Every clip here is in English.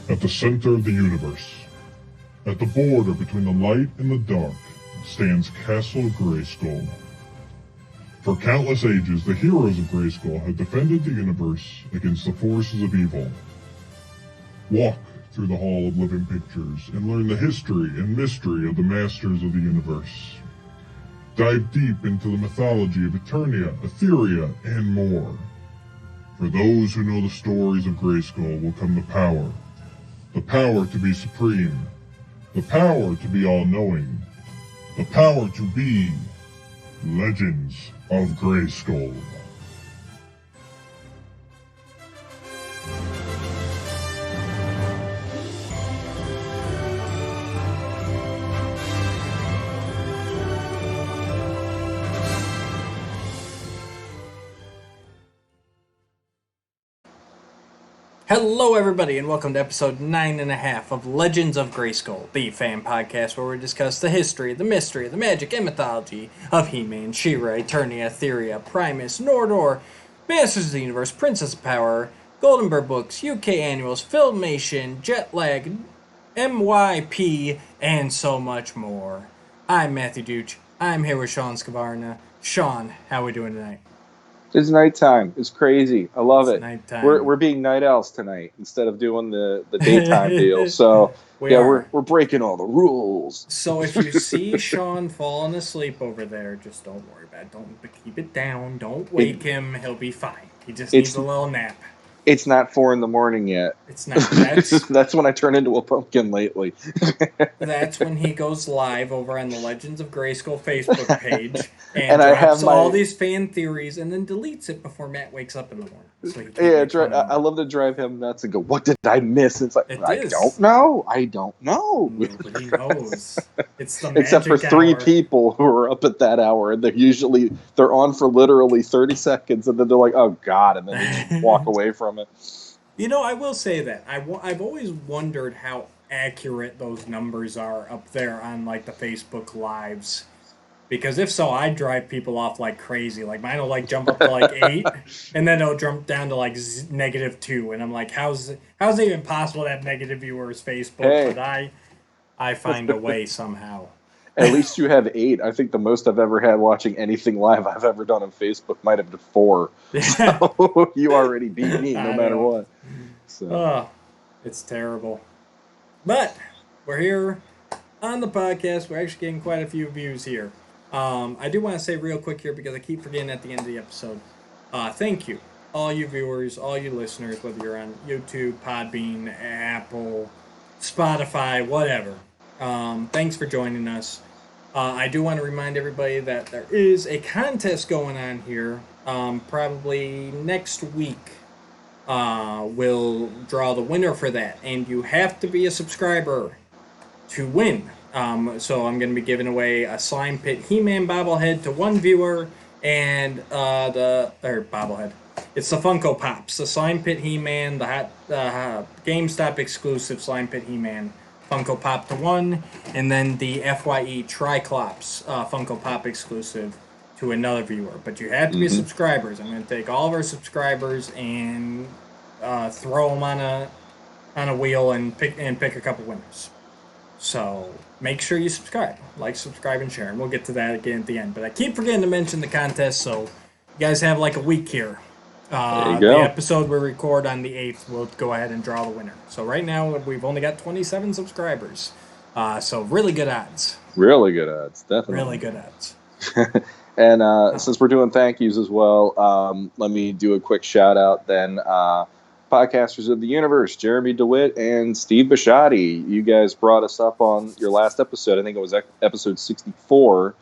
At the center of the universe, at the border between the light and the dark, stands Castle Grayskull. For countless ages, the heroes of Grayskull have defended the universe against the forces of evil. Walk through the Hall of Living Pictures and learn the history and mystery of the Masters of the Universe. Dive deep into the mythology of Eternia, Etheria, and more. For those who know the stories of Grayskull will come the power. The power to be supreme. The power to be all-knowing. The power to be Legends of Grayskull. Hello everybody and welcome to episode 9.5 of Legends of Grayskull, the fan podcast where we discuss the history, the mystery, the magic, and mythology of He-Man, She-Ra, Eternia, Etheria, Primus, Nordor, Masters of the Universe, Princess of Power, Golden Bird Books, UK Annuals, Filmation, Jetlag, MYP, and so much more. I'm Matthew Duch. I'm here with Shawn Scavarna. Shawn, how are we doing tonight? It's nighttime. It's crazy. I love it. Nighttime. We're being night owls tonight instead of doing the daytime deal. So we're breaking all the rules. So if you see Shawn falling asleep over there, just don't worry about it. Don't keep it down. Don't wake him. He'll be fine. He just needs a little nap. It's not 4 a.m. yet. It's not. That's when I turn into a pumpkin lately. That's when he goes live over on the Legends of Grayskull Facebook page and drops all these fan theories and then deletes it before Matt wakes up in the morning. So I love to drive him nuts and go, what did I miss? It's like, I don't know. Nobody knows. It's the magic Except for 3 hour. people who are up at that hour, and they're on for literally 30 seconds, and then they're like, oh God, and then they just walk away from it. You know, I will say that. I've always wondered how accurate those numbers are up there on, like, the Facebook Lives. Because if so, I drive people off like crazy. Like, mine will, like, jump up to, like, 8, and then it'll jump down to, like, -2. And I'm like, how's it even possible to have negative viewers Facebook? Hey. But I find a way somehow. At least you have 8. I think the most I've ever had watching anything live I've ever done on Facebook might have been 4. So you already beat me no matter what. So. It's terrible. But we're here on the podcast. We're actually getting quite a few views here. I do want to say real quick here, because I keep forgetting at the end of the episode. Thank you, all you viewers, all you listeners, whether you're on YouTube, Podbean, Apple, Spotify, whatever. Thanks for joining us. I do want to remind everybody that there is a contest going on here. Probably next week, we'll draw the winner for that. And you have to be a subscriber to win. So I'm going to be giving away a Slime Pit He-Man bobblehead to one viewer, and bobblehead. It's the Funko Pops, the Slime Pit He-Man, the GameStop exclusive Slime Pit He-Man Funko Pop to one, and then the FYE Triclops Funko Pop exclusive to another viewer. But you have to be subscribers. I'm going to take all of our subscribers and throw them on a wheel and pick a couple winners. So make sure you subscribe, subscribe, and share. And we'll get to that again at the end. But I keep forgetting to mention the contest, so you guys have like a week here. There you go. The episode we record on the 8th, we'll go ahead and draw the winner. So right now, we've only got 27 subscribers. So really good odds. Really good odds, definitely. Really good odds. And since we're doing thank yous as well, let me do a quick shout out then. Podcasters of the Universe, Jeremy DeWitt and Steve Bisciotti. You guys brought us up on your last episode. I think it was episode 64.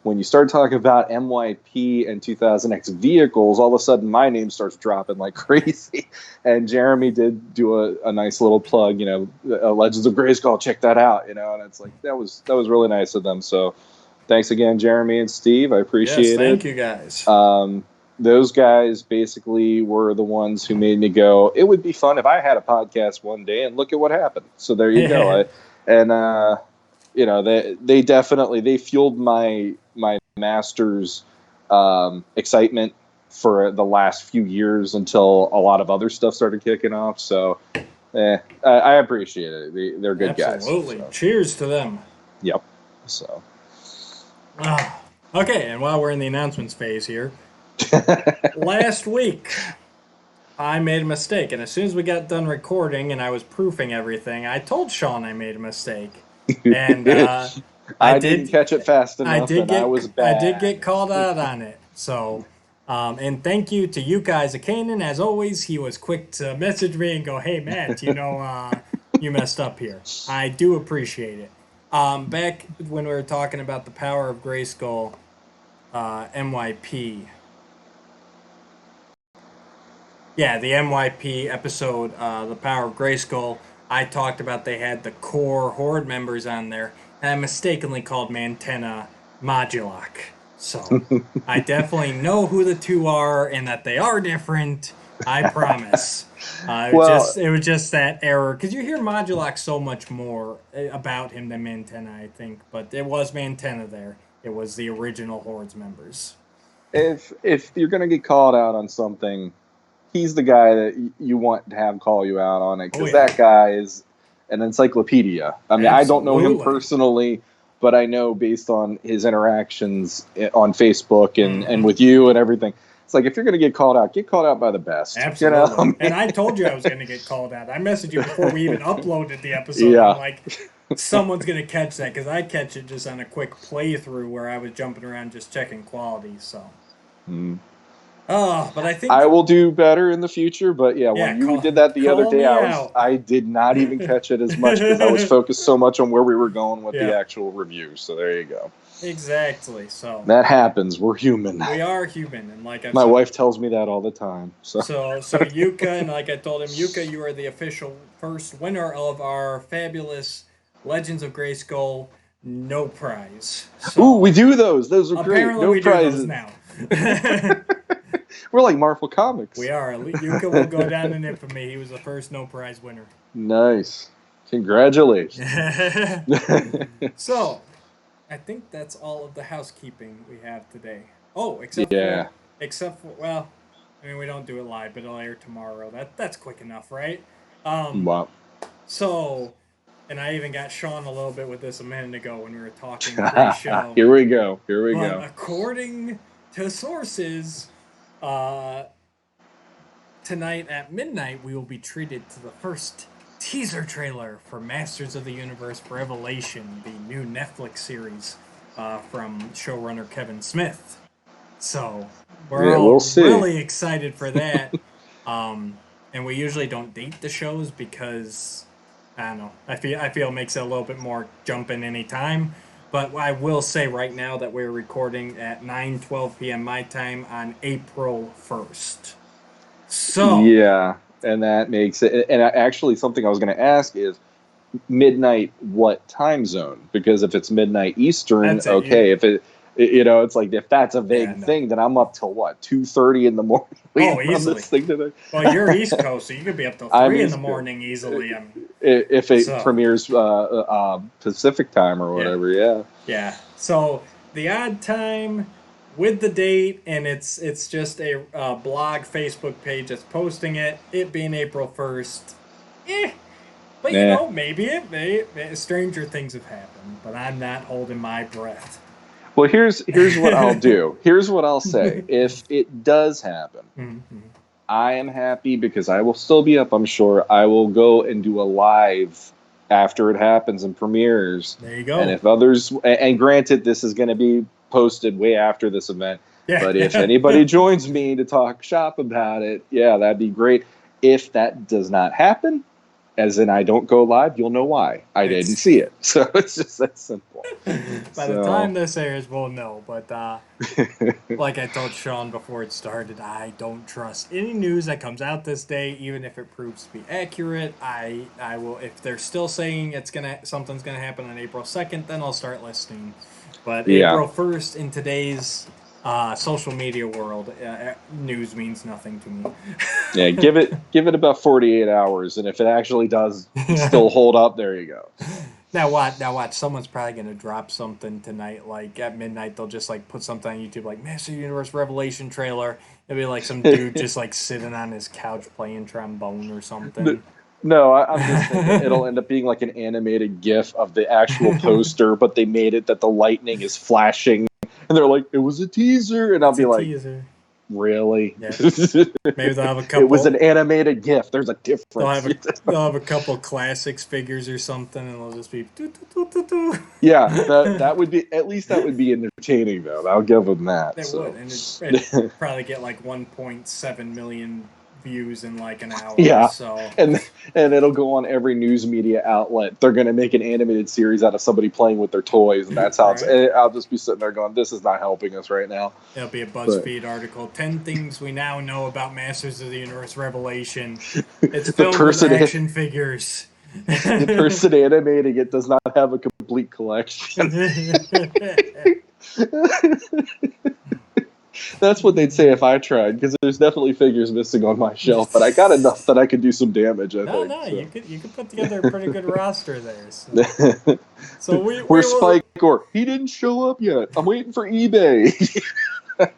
When you start talking about MYP and 2000X vehicles, all of a sudden my name starts dropping like crazy. And Jeremy did do a nice little plug, Legends of Grayskull, check that out, and it's like that was really nice of them. So thanks again, Jeremy and Steve. I appreciate it. Thank you guys. Those guys basically were the ones who made me go, it would be fun if I had a podcast one day, and look at what happened. So there you go. They definitely fueled my master's excitement for the last few years until a lot of other stuff started kicking off. So I appreciate it. They're good guys. Absolutely. So. Cheers to them. Yep. So. Okay, and while we're in the announcements phase here, last week I made a mistake, and as soon as we got done recording and I was proofing everything, I told Shawn I made a mistake, and I didn't catch it fast enough, I was bad. I did get called out on it. So, and thank you to Yuka Isakanen. As always, he was quick to message me and go, "Hey, Matt, you messed up here." I do appreciate it. Back when we were talking about the power of Grayskull, MYP. Yeah, the MYP episode, The Power of Grayskull, I talked about they had the core Horde members on there, and I mistakenly called Mantenna Modulok. So, I definitely know who the two are and that they are different. I promise. It was just that error, because you hear Modulok so much more about him than Mantenna, I think, but it was Mantenna there. It was the original Hordes members. If you're going to get called out on something, he's the guy that you want to have call you out on it, because that guy is an encyclopedia. I mean, I don't know him personally, but I know based on his interactions on Facebook and with you and everything. It's like, if you're going to get called out by the best. Absolutely. You know? And I told you I was going to get called out. I messaged you before we even uploaded the episode. Yeah. I'm like, someone's going to catch that, because I catch it just on a quick playthrough where I was jumping around just checking quality. So. But I think I will do better in the future. But when you did that the other day, I did not even catch it as much because I was focused so much on where we were going with the actual review. So there you go. Exactly. So that happens. We're human. We are human, and like my wife tells me that all the time. So Yuka, and like I told him, Yuka, you are the official first winner of our fabulous Legends of Grayskull no prize. So, ooh, we do those. Those are great. No we prizes do those now. We're like Marvel Comics. We are. Yuka will go down in infamy. He was the first no prize winner. Nice. Congratulations. So, I think that's all of the housekeeping we have today. Oh, except for, well, I mean, we don't do it live, but it'll air tomorrow. That's quick enough, right? Wow. So, and I even got Shawn a little bit with this a minute ago when we were talking pre-show. Here we go. According to sources, tonight at midnight, we will be treated to the first teaser trailer for Masters of the Universe Revelation, the new Netflix series from showrunner Kevin Smith. So we're all really excited for that. And we usually don't date the shows because, I don't know, I feel it makes it a little bit more jump in any time. But I will say right now that we're recording at 9:12 p.m. my time on April 1st. So yeah, and that makes it. And actually, something I was going to ask is midnight. What time zone? Because if it's midnight Eastern, okay. If it's like if that's a vague thing, then I'm up till what 2:30 in the morning. Easily. This thing today. Well, you're East Coast, so you could be up till 3 in the morning easily. If it premieres Pacific time or whatever, yeah. So the odd time with the date, and it's just a blog Facebook page that's posting it. It being April 1st, but you know, maybe stranger things have happened. But I'm not holding my breath. Well, here's what I'll do. Here's what I'll say. If it does happen, I am happy because I will still be up, I'm sure. I will go and do a live after it happens and premieres. There you go. And if others, and granted, this is going to be posted way after this event, but if anybody joins me to talk shop about it, that'd be great. If that does not happen, as in I don't go live, you'll know why. I didn't see it. So it's just that simple. By the time this airs, we'll know. But like I told Shawn before it started, I don't trust any news that comes out this day, even if it proves to be accurate. I will, if they're still saying something's gonna happen on April 2nd, then I'll start listening. But April 1st in today's social media world, news means nothing to me. Give it about 48 hours, and if it actually does still hold up, there you go. Now watch. Someone's probably gonna drop something tonight. Like at midnight, they'll just like put something on YouTube, like Master Universe Revelation trailer. It'll be like some dude just like sitting on his couch playing trombone or something. No, I'm just thinking it'll end up being like an animated GIF of the actual poster, but they made it that the lightning is flashing, and they're like, "It was a teaser," and I'll It's be a like, teaser. "Really?" Yeah. Maybe they'll have a It was couple. an animated GIF. There's a difference. They'll have a couple classics figures or something, and they'll just be. Doo, doo, doo, doo, doo. Yeah, that would be at least that would be entertaining though. I'll give them that. That So. would, and it'd probably get like 1.7 million views in like an hour. Yeah, So and it'll go on every news media outlet. They're going to make an animated series out of somebody playing with their toys, and that's how right? I'll just be sitting there going, "This is not helping us right now." It'll be a BuzzFeed article. 10 things we now know about Masters of the Universe Revelation. It's The filled with person action figures. the person animating it does not have a complete collection. That's what they'd say if I tried, because there's definitely figures missing on my shelf, but I got enough that I could do some damage. I think. No, So. you could put together a pretty good roster there. So we Where's will. Spike? He didn't show up yet. I'm waiting for eBay. So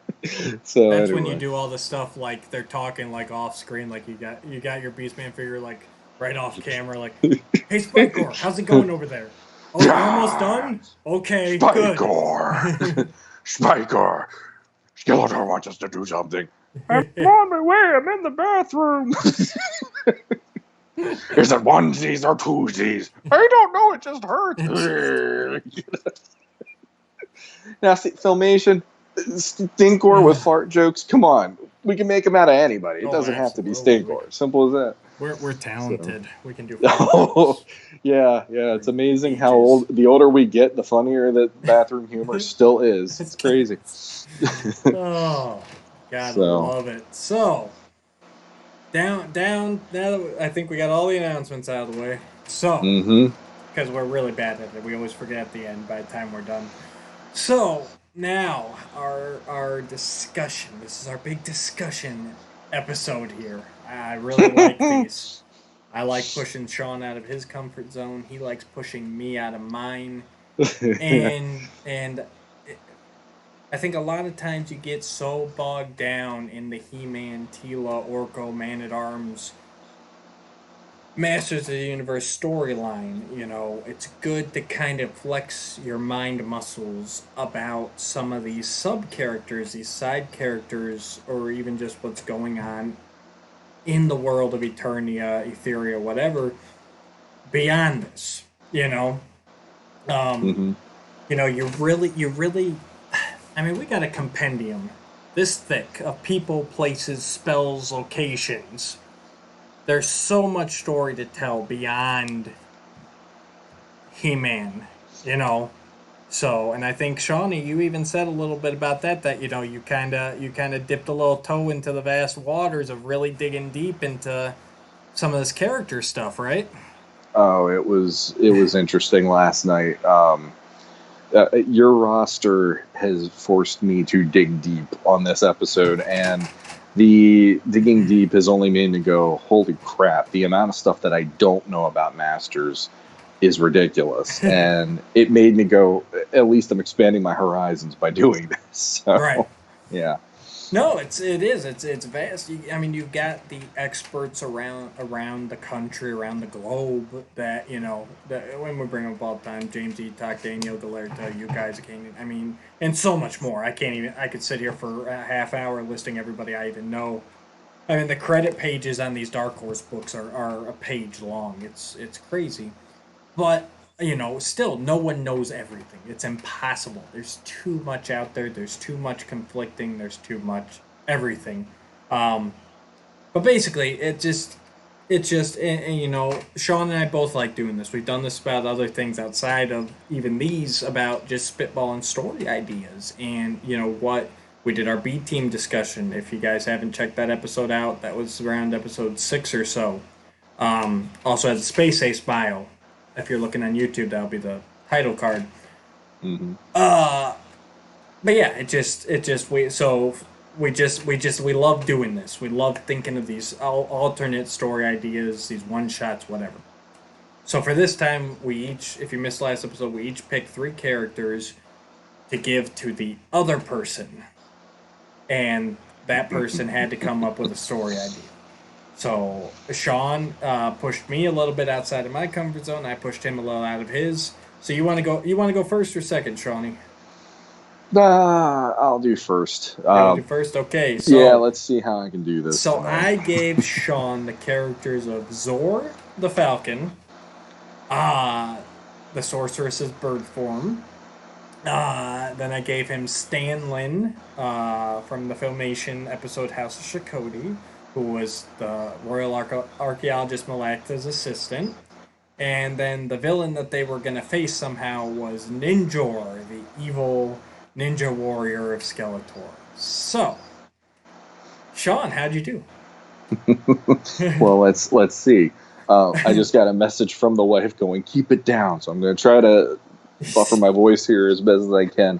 That's anyway. when you do all the stuff like they're talking like off screen, like you got your Beastman figure like right off camera, like, "Hey Spikor, how's it going over there? Oh, you're almost done? Okay, Spikor! good." Spikor! Skeletor wants us to do something. I'm on my way. I'm in the bathroom. Is it onesies or twosies? I don't know. It just hurts. Now, see, Filmation, Stinkor with fart jokes. Come on, we can make them out of anybody. It doesn't have to be Stinkor. Simple as that. We're talented. So. We can do. Oh, yeah. It's amazing how the older we get, the funnier that bathroom humor still is. It's crazy. Oh, God, love it. So, down. Now that I think we got all the announcements out of the way. So, because we're really bad at it, we always forget at the end by the time we're done. So now our discussion. This is our big discussion episode here. I really like these. I like pushing Shawn out of his comfort zone. He likes pushing me out of mine. And I think a lot of times you get so bogged down in the He-Man, Teela, Orko, Man-at-Arms, Masters of the Universe storyline. You know, it's good to kind of flex your mind muscles about some of these sub-characters, these side characters, or even just what's going on in the world of Eternia, Etheria, whatever, beyond this, you know? You know, you really, I mean, we got a compendium this thick of people, places, spells, locations. There's so much story to tell beyond He-Man, you know? So, and I think, Shawnee, you even said a little bit about that, you know, you kind of dipped a little toe into the vast waters of really digging deep into some of this character stuff, right? Oh, it was interesting last night. Your roster has forced me to dig deep on this episode, and the digging deep has only made me go, holy crap, the amount of stuff that I don't know about Masters is ridiculous. And it made me go, at least I'm expanding my horizons by doing this. So, right. Yeah. No, it is. It's vast. I mean, you've got the experts around the country, around the globe. That, you know, that when we bring up all the time, James Etok, Daniel Galerta, you guys, I mean, and so much more. I could sit here for a half hour listing everybody I even know. I mean, the credit pages on these Dark Horse books are a page long. It's crazy, but. You know, still, no one knows everything. It's impossible. There's too much out there. There's too much conflicting. There's too much everything. But basically, it's just, and, you know, Shawn and I both like doing this. We've done this about other things outside of even these, about just spitballing story ideas. And, you know, what we did our B team discussion. If you guys haven't checked that episode out, that was around episode 6 or so. Also has a Space Ace bio. If you're looking on YouTube, that'll be the title card. But yeah, we love doing this. We love thinking of these alternate story ideas, these one shots, whatever. So for this time, if you missed last episode, we each picked 3 characters to give to the other person, and that person had to come up with a story idea. So Shawn pushed me a little bit outside of my comfort zone. I pushed him a little out of his. So you want to go? You want to go first or second, Shawnee? I'll do first. You want to do first? Okay. Yeah, let's see how I can do this So tonight. I gave Shawn the characters of Zor the Falcon, the Sorceress's bird form. Then I gave him Stan Lin from the Filmation episode House of Shakoti, who was the Royal Archaeologist Malakta's assistant. And then the villain that they were going to face somehow was Ninjor, the evil ninja warrior of Skeletor. So, Shawn, how'd you do? Well, let's see. I just got a message from the wife going, "Keep it down." So I'm going to try to buffer my voice here as best as I can.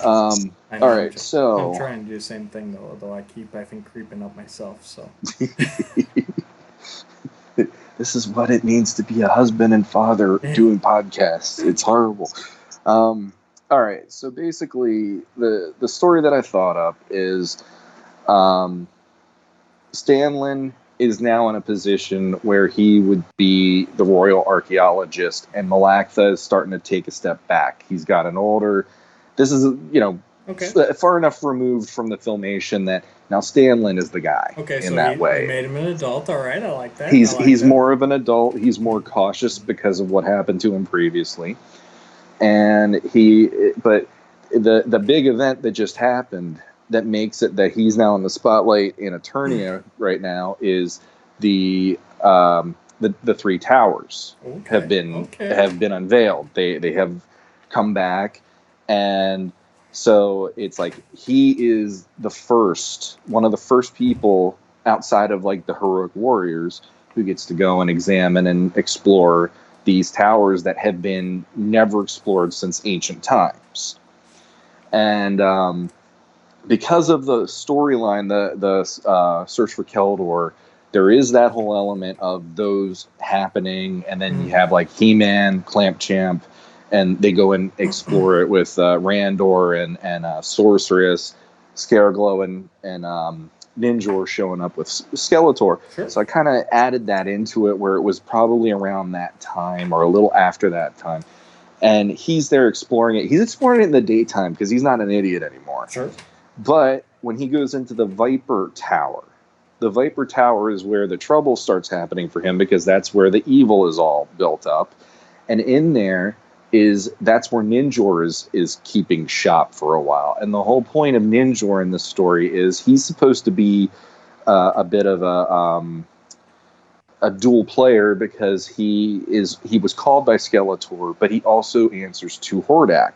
All right, so I'm trying to do the same thing though, although I think creeping up myself. So this is what it means to be a husband and father doing podcasts. It's horrible. All right, so basically, the story that I thought up is, Stanlin is now in a position where he would be the royal archaeologist, and Malakta is starting to take a step back. He's gotten older. This is, far enough removed from the Filmation that now Stanlin is the guy way. You made him an adult. All right, I like that. He's more of an adult. He's more cautious because of what happened to him previously. And but the big event that just happened that makes it that he's now in the spotlight in Eternia right now is the three towers have been unveiled. They have come back, and so it's like he is one of the first people outside of like the heroic warriors who gets to go and examine and explore these towers that have been never explored since ancient times. And because of the storyline, the Search for Keldor, there is that whole element of those happening, and then you have like He-Man, Clamp Champ, and they go and explore it with Randor and Sorceress, Scareglow, and Ninjor showing up with Skeletor. Sure. So I kind of added that into it, where it was probably around that time or a little after that time. And he's there exploring it. He's exploring it in the daytime because he's not an idiot anymore. Sure. But when he goes into the Viper Tower is where the trouble starts happening for him, because that's where the evil is all built up. And in there that's where Ninjor is keeping shop for a while. And the whole point of Ninjor in this story is he's supposed to be a bit of a dual player, because he was called by Skeletor, but he also answers to Hordak,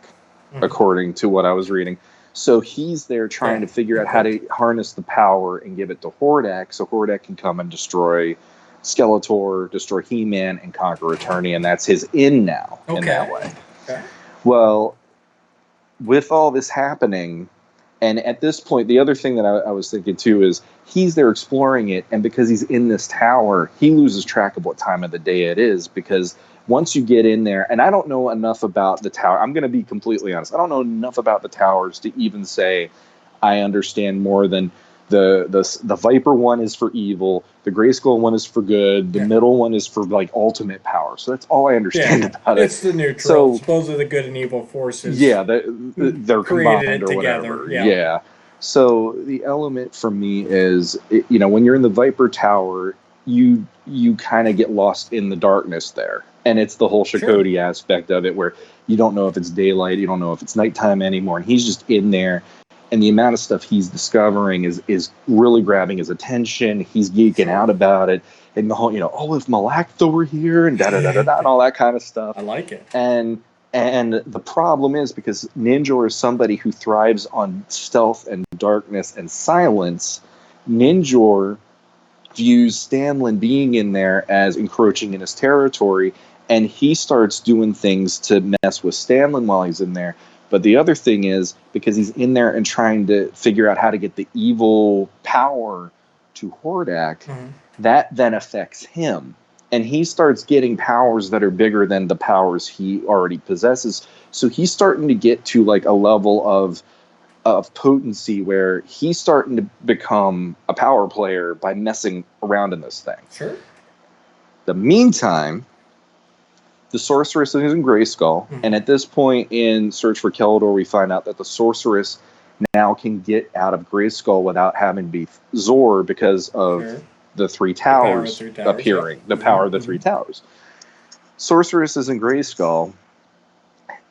according to what I was reading. So he's there trying to figure out how to harness the power and give it to Hordak, so Hordak can come and destroy Skeletor, destroy He-Man, and conquer Eternia, and that's his in now in that way. Okay. Well, with all this happening, and at this point, the other thing that I was thinking too is he's there exploring it, and because he's in this tower, he loses track of what time of the day it is, because once you get in there, and I don't know enough about the tower, I'm going to be completely honest, I don't know enough about the towers to even say I understand more than the Viper one is for evil, the Grayskull one is for good, the middle one is for like ultimate power. So that's all I understand about it. It's the neutral. Supposedly the good and evil forces. Yeah, they're combined or whatever. Yeah. So the element for me is, when you're in the Viper Tower, you kind of get lost in the darkness there. And it's the whole Shakoti aspect of it, where you don't know if it's daylight, you don't know if it's nighttime anymore, and he's just in there. And the amount of stuff he's discovering is really grabbing his attention. He's geeking out about it. And the whole, if Malakta were here, and da-da-da-da-da, and all that kind of stuff. I like it. And the problem is, because Ninjor is somebody who thrives on stealth and darkness and silence, Ninjor views Stanlin being in there as encroaching in his territory, and he starts doing things to mess with Stanlin while he's in there. But the other thing is, because he's in there and trying to figure out how to get the evil power to Hordak, that then affects him. And he starts getting powers that are bigger than the powers he already possesses. So he's starting to get to like a level of of potency where he's starting to become a power player by messing around in this thing. Sure. The meantime, the sorceress is in Grayskull, and at this point in Search for Keldor, we find out that the sorceress now can get out of Grayskull without having to be Zor because of the three towers appearing, the power of the three towers. Sorceress is in Grayskull,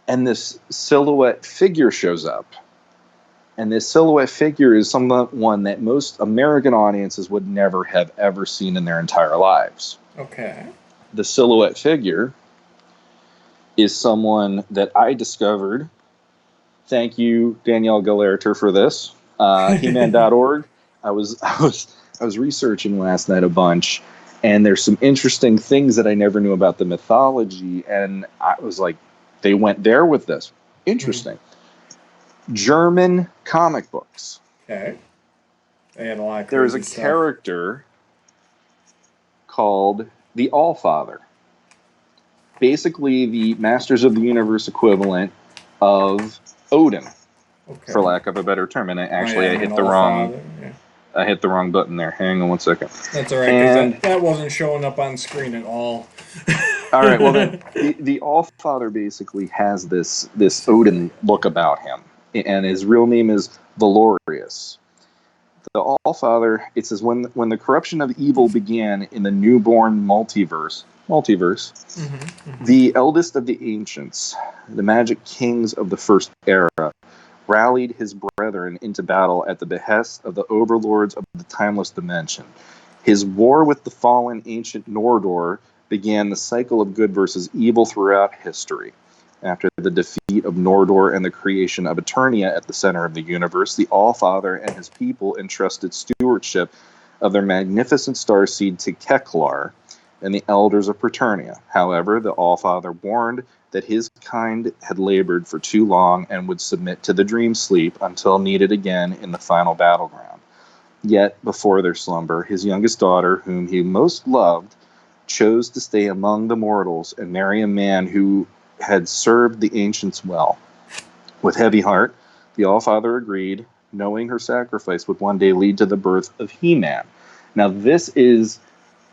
and this silhouette figure shows up. And this silhouette figure is someone that most American audiences would never have ever seen in their entire lives. Okay. The silhouette figure is someone that I discovered. Thank you, Danielle Galerter, for this. He-Man.org. I was researching last night a bunch, and there's some interesting things that I never knew about the mythology, and I was like, they went there with this. Interesting. German comic books. Okay. They had a lot of crazy There's a stuff. character called the Allfather. Basically, the Masters of the Universe equivalent of Odin, for lack of a better term. And I hit the wrong. I hit the wrong button there. Hang on one second. That's all right, because that wasn't showing up on screen at all. All right. Well, then the Allfather basically has this Odin look about him, and his real name is Valorius. The Allfather. It says when the corruption of evil began in the newborn multiverse, the eldest of the ancients, the magic kings of the first era, rallied his brethren into battle at the behest of the overlords of the timeless dimension. His war with the fallen ancient Nordor began the cycle of good versus evil throughout history. After the defeat of Nordor and the creation of Eternia at the center of the universe, the Allfather and his people entrusted stewardship of their magnificent starseed to Keklar and the elders of Preternia. However, the Allfather warned that his kind had labored for too long and would submit to the dream sleep until needed again in the final battleground. Yet, before their slumber, his youngest daughter, whom he most loved, chose to stay among the mortals and marry a man who had served the ancients well. With heavy heart, the Allfather agreed, knowing her sacrifice would one day lead to the birth of He-Man. Now, this is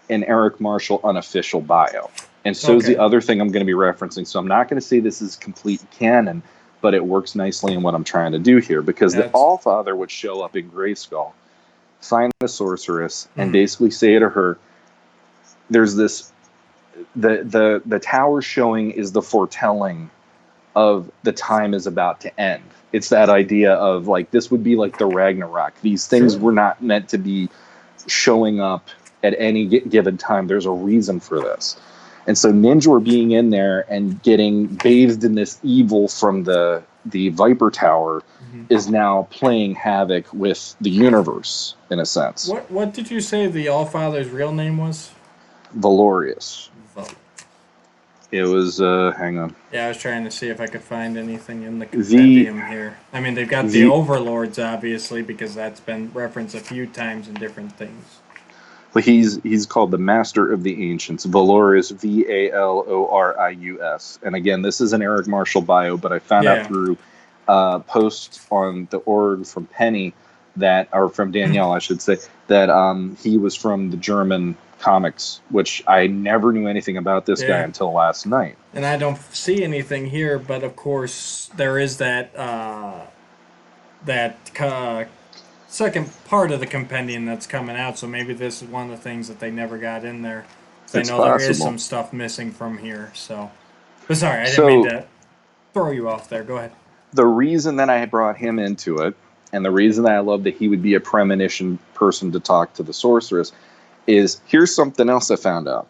an Eric Marshall unofficial bio. And so is the other thing I'm going to be referencing. So I'm not going to say this is complete canon, but it works nicely in what I'm trying to do here. Because the Allfather would show up in Grayskull, find the sorceress, and basically say to her, there's this, the tower showing is the foretelling of the time is about to end. It's that idea of, like, this would be like the Ragnarok. These things were not meant to be showing up at any given time. There's a reason for this. And so Ninjor being in there and getting bathed in this evil from the Viper Tower is now playing havoc with the universe, in a sense. What did you say the Allfather's real name was? Valorius. It was, hang on. Yeah, I was trying to see if I could find anything in the compendium here. I mean, they've got the Overlords, obviously, because that's been referenced a few times in different things. But he's called the Master of the Ancients, Valorius, Valorius. And again, this is an Eric Marshall bio, but I found out through posts on the org from Penny or from Danielle, I should say, that he was from the German comics, which I never knew anything about this guy until last night. And I don't see anything here, but of course there is that second part of the compendium that's coming out, so maybe this is one of the things that they never got in there. I know there is some stuff missing from here, so. But sorry, I didn't mean to throw you off there. Go ahead. The reason that I brought him into it, and the reason that I love that he would be a premonition person to talk to the sorceress, is here's something else I found out.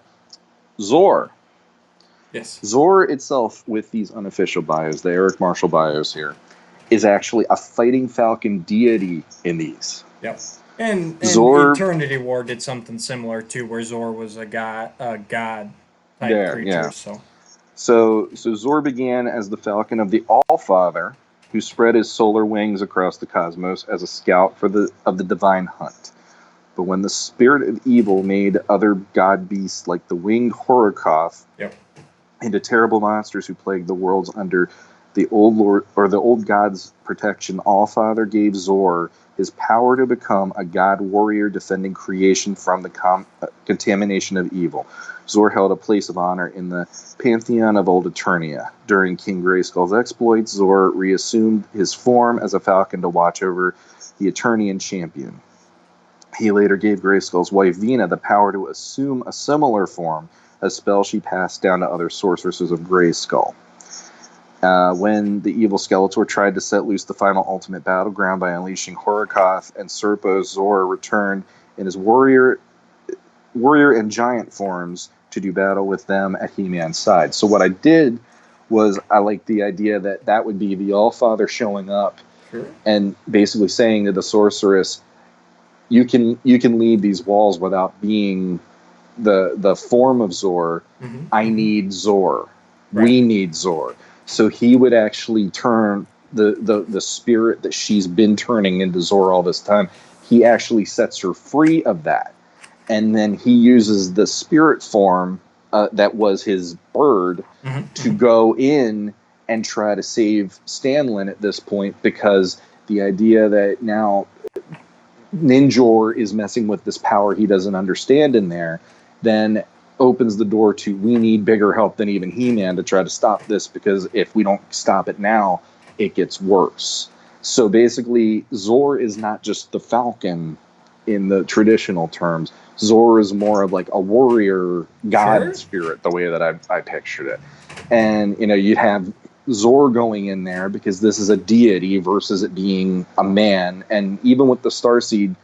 Zor. Yes. Zor itself, with these unofficial bios, the Eric Marshall bios here, is actually a fighting falcon deity in these. Yep. And Zor, Eternity War did something similar too, where Zor was a god type creature. Yeah. So Zor began as the falcon of the Allfather, who spread his solar wings across the cosmos as a scout of the divine hunt. But when the spirit of evil made other god beasts like the winged Horokoth into terrible monsters who plagued the worlds under the old Lord or the old God's protection, Allfather gave Zor his power to become a god warrior defending creation from the contamination of evil. Zor held a place of honor in the pantheon of Old Eternia. During King Grayskull's exploits, Zor reassumed his form as a falcon to watch over the Eternian champion. He later gave Grayskull's wife Vina the power to assume a similar form, a spell she passed down to other sorceresses of Grayskull. When the evil Skeletor tried to set loose the final ultimate battleground by unleashing Horikoth and Serpo, Zor returned in his warrior and giant forms to do battle with them at He-Man's side. So what I did was I liked the idea that would be the Allfather showing up and basically saying to the sorceress, you can leave these walls without being the form of Zor. Mm-hmm. I need Zor. Right. We need Zor. So he would actually turn the spirit that she's been turning into Zor all this time. He actually sets her free of that. And then he uses the spirit form that was his bird to go in and try to save Stanlin at this point, because the idea that now Ninjor is messing with this power he doesn't understand in there, then opens the door to, we need bigger help than even He-Man to try to stop this, because if we don't stop it now, it gets worse. So basically, Zor is not just the Falcon in the traditional terms. Zor is more of like a warrior god spirit, the way that I pictured it. And, you'd have Zor going in there because this is a deity versus it being a man. And even with the Starseed,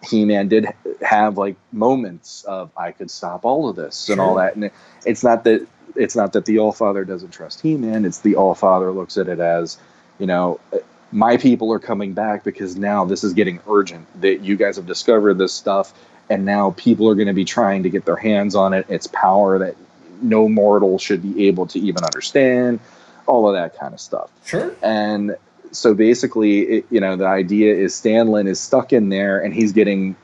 He-Man did have like moments of, I could stop all of this and all that. And it's not that the Allfather doesn't trust He-Man. It's the Allfather looks at it as, my people are coming back because now this is getting urgent, that you guys have discovered this stuff, and now people are going to be trying to get their hands on it. It's power that no mortal should be able to even understand, all of that kind of stuff. Sure. And so basically, the idea is Stanlin is stuck in there, and he's getting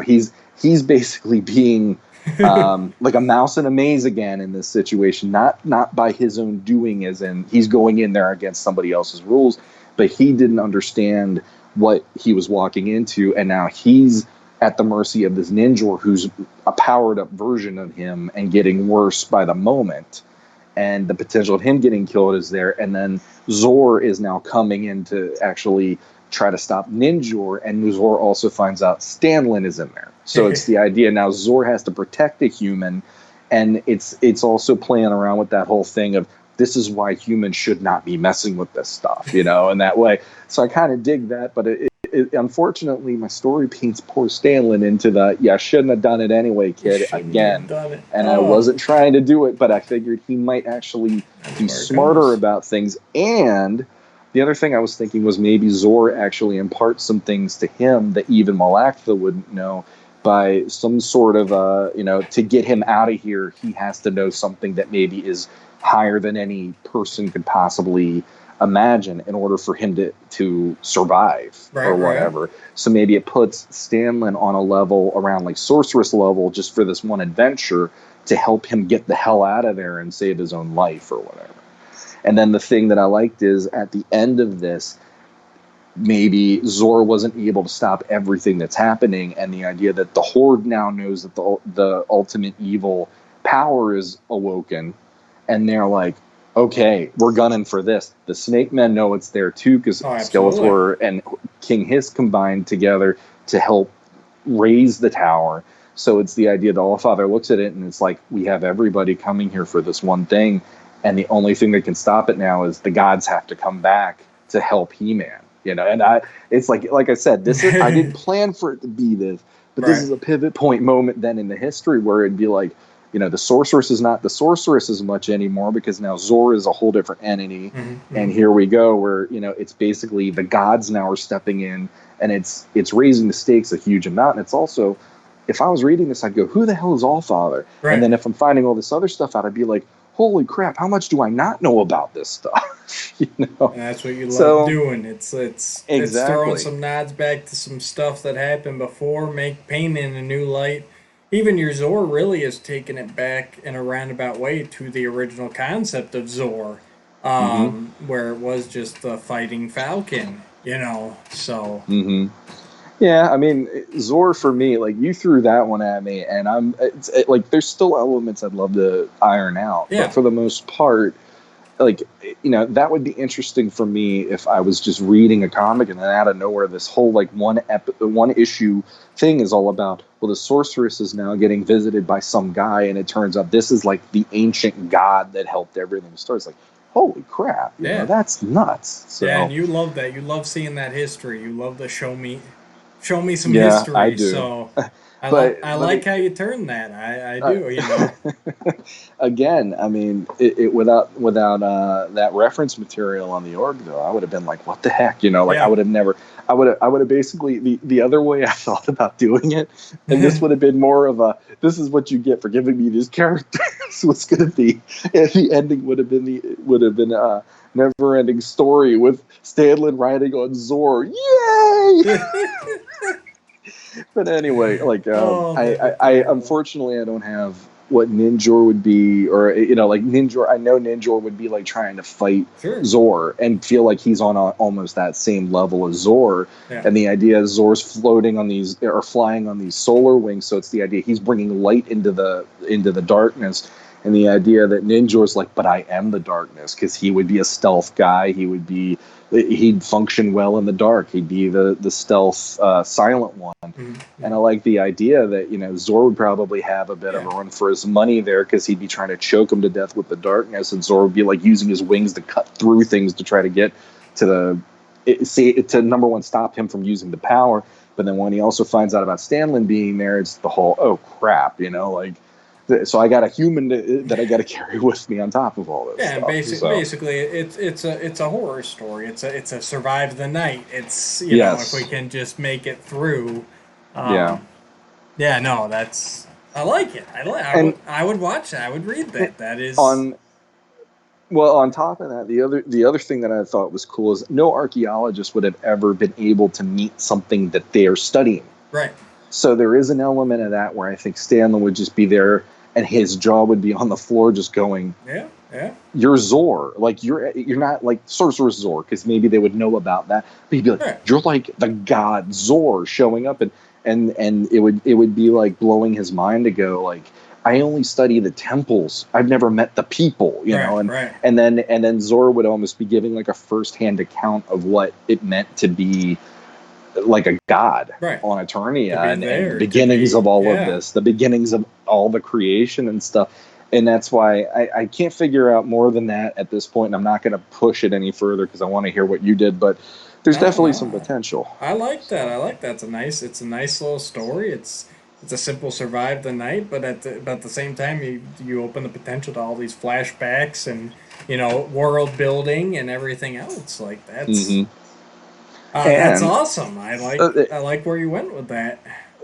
he's basically being like a mouse in a maze again in this situation, not by his own doing, as in he's going in there against somebody else's rules, but he didn't understand what he was walking into, and now he's at the mercy of this Ninjor who's a powered up version of him and getting worse by the moment. And the potential of him getting killed is there. And then Zor is now coming in to actually try to stop Ninjor, and Zor also finds out Stanlin is in there. So it's the idea now Zor has to protect a human, and it's also playing around with that whole thing of, this is why humans should not be messing with this stuff, in that way. So I kind of dig that, but it unfortunately, my story paints poor Stanlin into the, I shouldn't have done it anyway, kid, again. And I wasn't trying to do it, but I figured he might actually be smarter about things. And the other thing I was thinking was maybe Zor actually imparts some things to him that even Malaktha wouldn't know, by some sort of, to get him out of here, he has to know something that maybe is higher than any person could possibly imagine in order for him to survive or whatever. Right. So maybe it puts Stanlin on a level around like sorceress level just for this one adventure to help him get the hell out of there and save his own life or whatever. And then the thing that I liked is at the end of this, maybe Zor wasn't able to stop everything that's happening, and the idea that the Horde now knows that the ultimate evil power is awoken, and they're like, okay, we're gunning for this. The Snake Men know it's there too, because Skeletor and King Hiss combined together to help raise the tower. So it's the idea that Allfather looks at it and it's like, we have everybody coming here for this one thing, and the only thing that can stop it now is the gods have to come back to help He-Man. And it's like I said, this is I didn't plan for it to be this, but this is a pivot point moment then in the history where it'd be like, the sorceress is not the sorceress as much anymore, because now Zor is a whole different entity. Mm-hmm. And here we go where, it's basically the gods now are stepping in, and it's raising the stakes a huge amount. And it's also, if I was reading this, I'd go, who the hell is Allfather? Right. And then if I'm finding all this other stuff out, I'd be like, holy crap, how much do I not know about this stuff? And that's what you love doing. It's throwing some nods back to some stuff that happened before, painting in a new light. Even your Zor really is taking it back in a roundabout way to the original concept of Zor. where it was just the fighting Falcon, so. Mm-hmm. Yeah, I mean, Zor for me, like you threw that one at me, and like there's still elements I'd love to iron out, Yeah. but for the most part, like that would be interesting for me if I was just reading a comic and then out of nowhere this whole like one issue thing is all about, well, the sorceress is now getting visited by some guy, and it turns out this is like the ancient god that helped everything start. It's like, holy crap, Yeah. that's nuts. So, yeah, and you love that. You love seeing that history. You love to show me some yeah, history. I do. So But I like how you turn that. I do. Again, I mean, without that reference material on the org, though, I would have been like, "What the heck?" Like Yeah. I would have basically the other way I thought about doing it, and this would have been more of a, "This is what you get for giving me these characters." Was going to be, and the ending would have been a never-ending story with Stanley riding on Zor. Yay! But anyway, like I unfortunately I don't have what Ninjor would be, or like Ninjor. I know Ninjor would be like trying to fight Zor and feel like he's on almost that same level as Zor. Yeah. And the idea is Zor's floating on these or flying on these solar wings, so it's the idea he's bringing light into the darkness. And the idea that Ninjor's like, but I am the darkness, because he would be a stealth guy. He'd function well in the dark. He'd be the stealth silent one. Mm-hmm. And I like the idea that Zor would probably have a bit of a run for his money there, because he'd be trying to choke him to death with the darkness, and Zor would be like using his wings to cut through things to try to get to to number one, stop him from using the power. But then when he also finds out about Stanley being there, it's the whole, oh crap, like. So I got a human that I got to carry with me on top of all this. Yeah, stuff. Basically, it's a horror story. It's a survive the night. It's if we can just make it through. No, that's, I like it. I would watch that. I would read that. That is on top of that, the other thing that I thought was cool is no archaeologist would have ever been able to meet something that they are studying. Right. So there is an element of that where I think Stanley would just be there, and his jaw would be on the floor just going, yeah. You're Zor. Like, you're not like Sorceress Zor, because maybe they would know about that. But he'd be like, You're like the god Zor showing up, and it would be like blowing his mind to go like, I only study the temples. I've never met the people, and then Zor would almost be giving like a firsthand account of what it meant to be like a god on Eternia, and beginnings of all of this, the beginnings of all the creation and stuff. And that's why I can't figure out more than that at this point, and I'm not going to push it any further because I want to hear what you did, but there's definitely some potential. I like that. It's a nice little story. It's a simple survive the night, but at the same time, you open the potential to all these flashbacks and world building and everything else. Like that's that's awesome. I like where you went with that.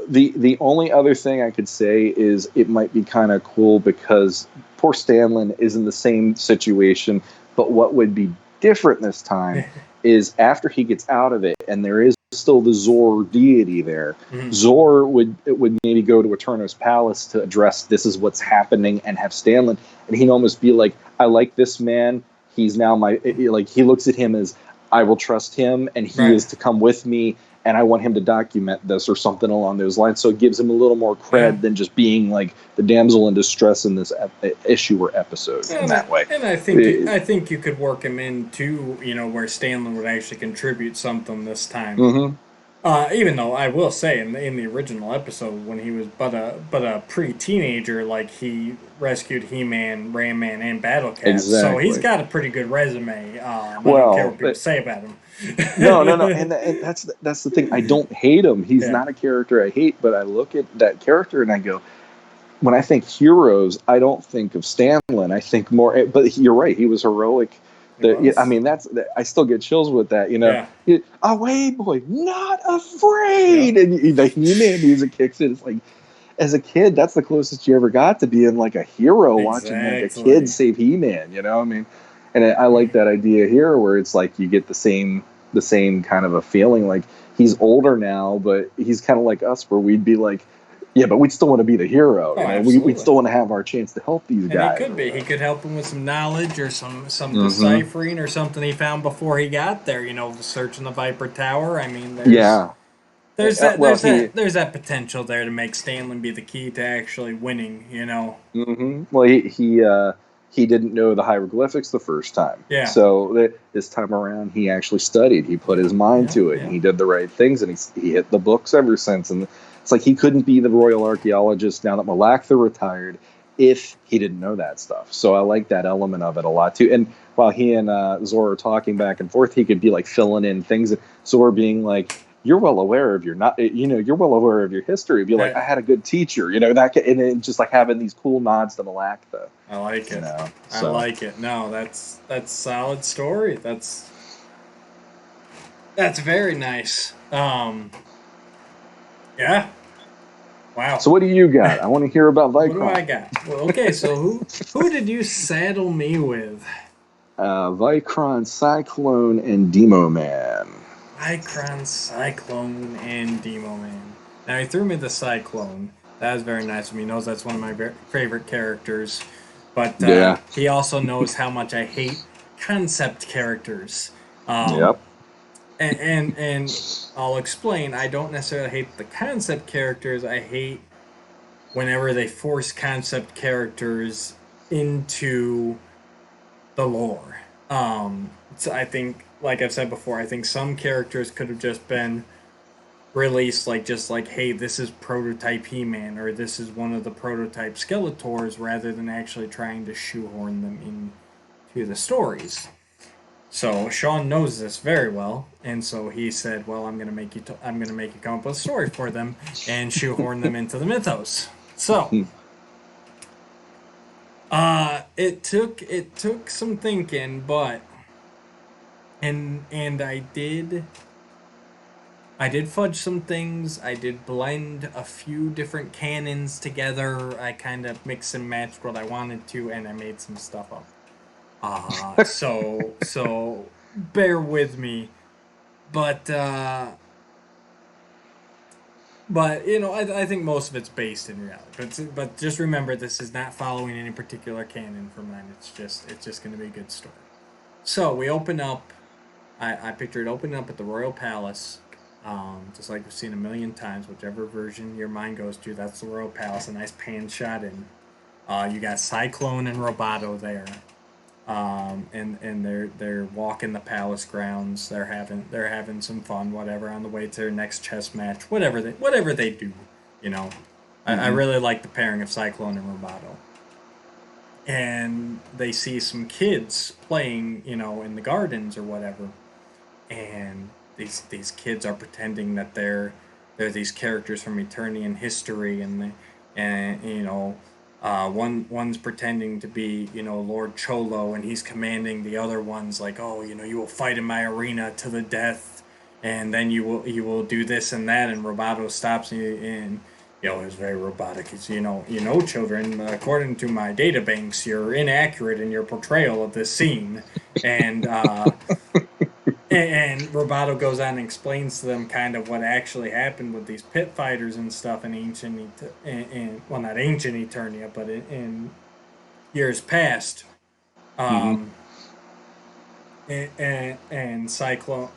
The only other thing I could say is it might be kind of cool because poor Stanley is in the same situation, but what would be different this time is after he gets out of it, and there is still the Zor deity there, Zor would maybe go to Eterno's palace to address this is what's happening and have Stanley, and he'd almost be like, I like this man, he's now he looks at him as, I will trust him, and he is to come with me, and I want him to document this or something along those lines. So it gives him a little more cred than just being like the damsel in distress in this issue or episode in that way. And I think you could work him into where Stanley would actually contribute something this time. Mm-hmm. Even though I will say in the original episode when he was but a pre-teenager, like he rescued He-Man, Ram Man, and Battle Cat. Exactly. So he's got a pretty good resume. I don't care what people say about him. No, and that's the thing. I don't hate him. He's not a character I hate, but I look at that character and I go, when I think heroes, I don't think of Stanley. I think more. But you're right. He was heroic. I mean, I still get chills with that. Away, boy, not afraid. Yeah. And the He-Man music kicks in. It's like, as a kid, that's the closest you ever got to being like a hero, watching like a kid save He-Man. I mean, and I like that idea here, where it's like you get the same kind of a feeling. Like he's older now, but he's kind of like us, where we'd be like, Yeah, but we'd still want to be the hero. Oh, We'd absolutely. still want to have our chance to help these And guys. he could be. He could help him with some knowledge or some Mm-hmm. deciphering or something he found before he got there. Searching the Viper Tower. I mean, Yeah. there's Well, there's that potential there to make Stanley be the key to actually winning. Well, he didn't know the hieroglyphics the first time. Yeah. So this time around, he actually studied. He put his mind to it, and he did the right things, and he hit the books ever since. And it's like he couldn't be the royal archaeologist now that Malaktha retired if he didn't know that stuff. So I like that element of it a lot too. And while he and Zora are talking back and forth, he could be like filling in things. Zora being like, "You're well aware of you're well aware of your history." Be like, "I had a good teacher," that, and then just like having these cool nods to Malaktha. I like it. So. I like it. No, that's solid story. That's very nice. Yeah. Wow. So what do you got? I want to hear about Vicron. What do I got? Well, okay, so who did you saddle me with? Vicron, Cyclone, and Demo Man. Vicron, Cyclone, and Demo Man. Now, he threw me the Cyclone. That was very nice of me. He knows that's one of my favorite characters. But he also knows how much I hate concept characters. Yep. And I'll explain. I don't necessarily hate the concept characters. I hate whenever they force concept characters into the lore. So I think, like I've said before, I think some characters could have just been released like, hey, this is prototype He-Man, or this is one of the prototype Skeletors, rather than actually trying to shoehorn them into the stories. So Shawn knows this very well, and so he said, "Well, I'm gonna make you come up with a story for them and shoehorn them into the mythos." So, it took some thinking, but and I did fudge some things. I did blend a few different canons together. I kind of mixed and matched what I wanted to, and I made some stuff up. So bear with me, but I think most of it's based in reality. But just remember, this is not following any particular canon for mine. It's just going to be a good story. So we open up. I pictured opening up at the Royal Palace, just like we've seen a million times. Whichever version your mind goes to, that's the Royal Palace. A nice pan shot in. You got Cyclone and Roboto there. And they're walking the palace grounds. They're having some fun, whatever, on the way to their next chess match. Whatever they do, I really like the pairing of Cyclone and Roboto. And they see some kids playing, in the gardens or whatever, and these kids are pretending that they're these characters from Eternian history, one's pretending to be, Lord Cholo, and he's commanding the other ones like, oh, you will fight in my arena to the death, and then you will do this and that, and Roboto stops and it's very robotic. It's children, according to my databanks, you're inaccurate in your portrayal of this scene, and and Roboto goes on and explains to them kind of what actually happened with these pit fighters and stuff in not ancient Eternia, but in years past. And Cyclone,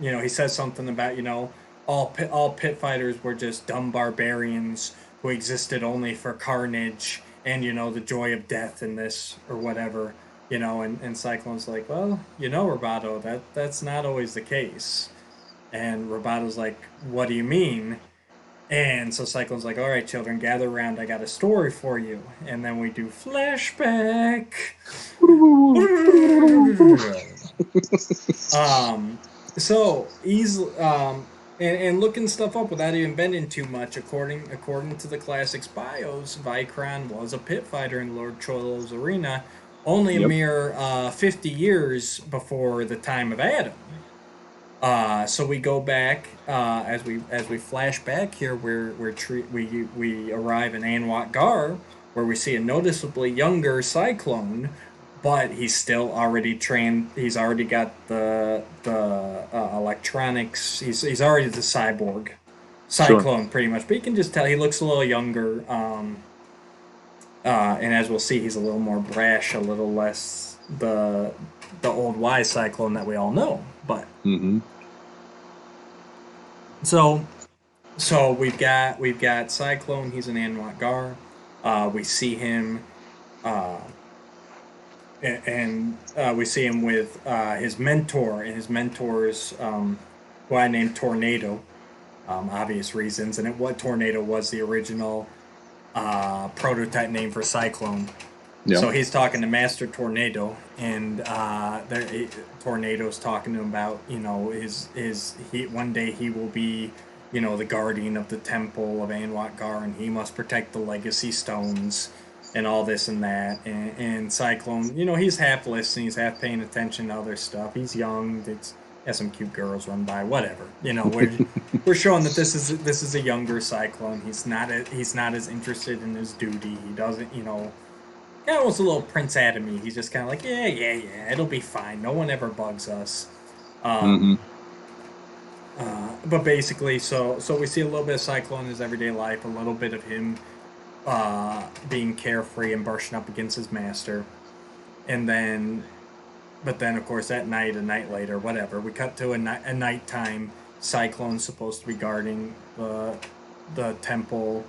he says something about all pit fighters were just dumb barbarians who existed only for carnage and the joy of death in this or whatever. And Cyclone's like, well, Roboto, that's not always the case. And Roboto's like, what do you mean? And so Cyclone's like, all right, children, gather around. I got a story for you. And then we do flashback. So easily, and looking stuff up without even bending too much, according to the classics bios, Vicron was a pit fighter in Lord Cholo's arena, only a mere 50 years before the time of Adam. So we go back as we flash back here, we arrive in Anwat Gar, where we see a noticeably younger Cyclone, but he's still already trained. He's already got the electronics. He's already the cyborg. Cyclone, pretty much. But you can just tell he looks a little younger. And as we'll see, he's a little more brash, a little less the old wise Cyclone that we all know. But so we've got Cyclone. He's an Anwat Gar. We see him, and we see him with his mentor, and his mentor's who I named Tornado, obvious reasons. And what Tornado was the original prototype name for Cyclone. Yeah. So he's talking to Master Tornado, and Tornado's talking to him about, you know, one day he will be, you know, the guardian of the temple of Anwat Gar, and he must protect the legacy stones and all this and that. And Cyclone, you know, he's half listening, he's half paying attention to other stuff. He's young, has some cute girls run by, whatever. You know, we're showing that this is a younger Cyclone. He's not as interested in his duty. He doesn't, you know, kind of almost a little Prince Adam-y. He's just kind of like, yeah, it'll be fine. No one ever bugs us. But basically, so we see a little bit of Cyclone in his everyday life, a little bit of him being carefree and brushing up against his master, but then of course that night, a night later, whatever, we cut to a nighttime. Cyclone's supposed to be guarding the temple,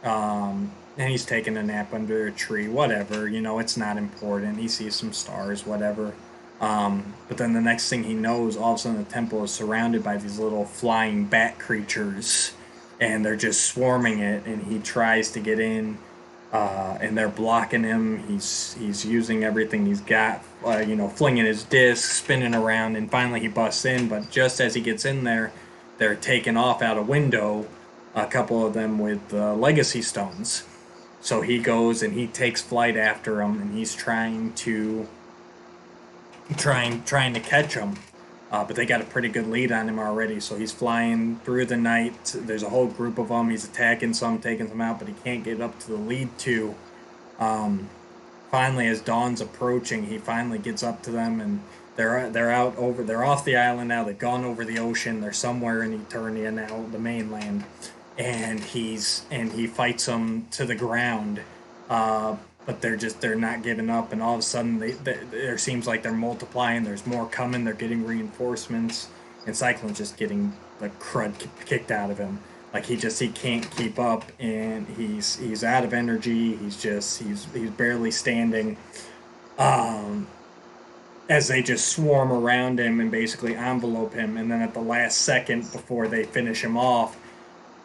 and he's taking a nap under a tree, whatever, you know, it's not important. He sees some stars, whatever. But then the next thing he knows, all of a sudden the temple is surrounded by these little flying bat creatures, and they're just swarming it, and he tries to get in, and they're blocking him. He's using everything he's got, you know, flinging his disc, spinning around, and finally he busts in, but just as he gets in there, they're taken off out a window, a couple of them with legacy stones. So he goes and he takes flight after them, and he's trying to catch him, but they got a pretty good lead on him already. So he's flying through the night. There's a whole group of them. He's attacking some, taking some out, but he can't get up to the lead two. Finally, as dawn's approaching, he finally gets up to them, and they're off the island now. They've gone over the ocean. They're somewhere in Eternia now, the mainland, and he fights them to the ground. But they're not giving up, and all of a sudden there seems like they're multiplying. There's more coming. They're getting reinforcements, and Cyclone's just getting the crud kicked out of him. Like he can't keep up, and he's out of energy. He's barely standing. As they just swarm around him and basically envelope him, and then at the last second before they finish him off,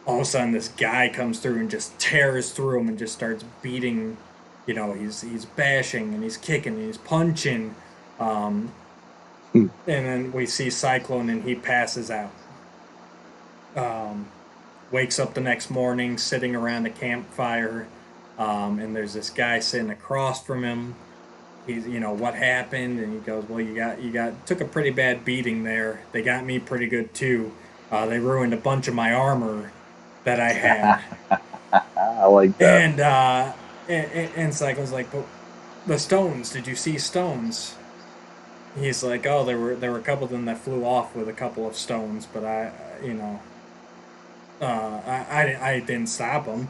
all of a sudden this guy comes through and just tears through him and just starts beating. You know, he's bashing and he's kicking and he's punching, and then we see Cyclone and he passes out. Wakes up the next morning sitting around a campfire, and there's this guy sitting across from him. He's, you know, what happened? And he goes, well, you took a pretty bad beating there. They got me pretty good too. They ruined a bunch of my armor that I had. I like that. And Cyclone's like, but the stones, did you see stones? He's like, oh, there were a couple of them that flew off with a couple of stones, but I didn't stop them.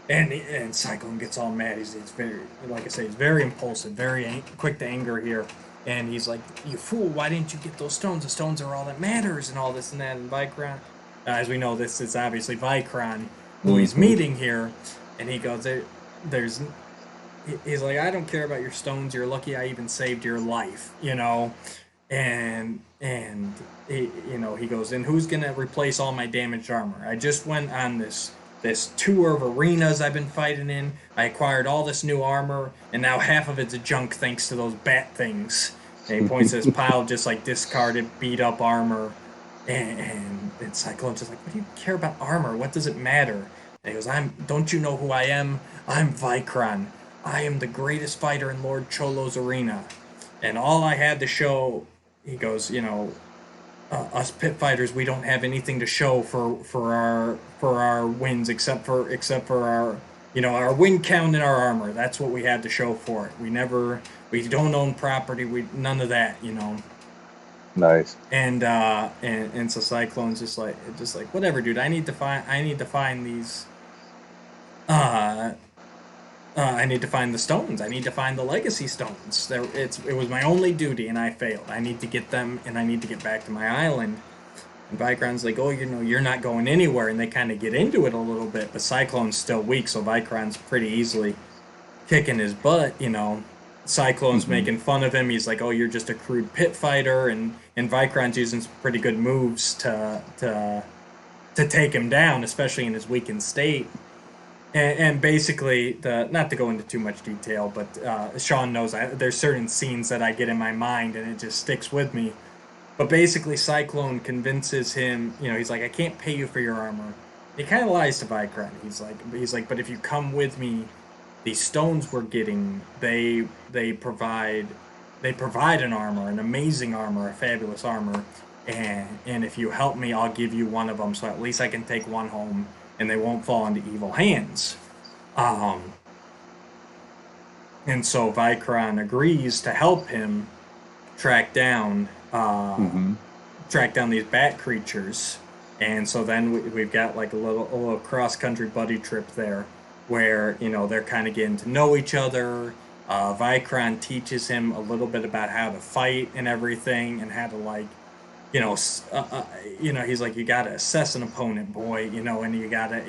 And Cyclone gets all mad. He's very, like I say, he's very impulsive, very quick to anger here. And he's like, you fool, why didn't you get those stones? The stones are all that matters and all this and that. And Vicron, as we know, this is obviously Vicron, who he's meeting here. And he goes, he's like, I don't care about your stones. You're lucky I even saved your life, you know. And he, you know, he goes, and who's gonna replace all my damaged armor? I just went on this tour of arenas I've been fighting in. I acquired all this new armor, and now half of it's junk thanks to those bat things. And he points to this pile of just like discarded, beat up armor. And Cyclone's just like, what do you care about armor? What does it matter? And he goes, don't you know who I am? I'm Vicron. I am the greatest fighter in Lord Cholo's arena. And all I had to show, he goes, you know, us pit fighters, we don't have anything to show for our wins except for our, you know, our win count and our armor. That's what we had to show for it. We don't own property. None of that, you know. Nice. And so Cyclone's just like whatever, dude. I need to find these. Uh, I need to find the stones. I need to find the legacy stones. It was my only duty, and I failed. I need to get them, and I need to get back to my island. And Vicron's like, oh, you're not going anywhere, and they kind of get into it a little bit. But Cyclone's still weak, so Vicron's pretty easily kicking his butt. Cyclone's making fun of him. He's like, oh, you're just a crude pit fighter, and Vicron's using some pretty good moves to take him down, especially in his weakened state. And basically, not to go into too much detail, but Shawn knows there's certain scenes that I get in my mind, and it just sticks with me. But basically, Cyclone convinces him. He's like, I can't pay you for your armor. He kind of lies to Vicron. He's like, but if you come with me, these stones we're getting, they provide an armor, an amazing armor, a fabulous armor, and if you help me, I'll give you one of them, so at least I can take one home, and they won't fall into evil hands. And so Vicron agrees to help him track down these bat creatures. And so then we've got like a little cross-country buddy trip there where, they're kind of getting to know each other. Vicron teaches him a little bit about how to fight and everything, and how to he's like, you gotta assess an opponent, boy, and he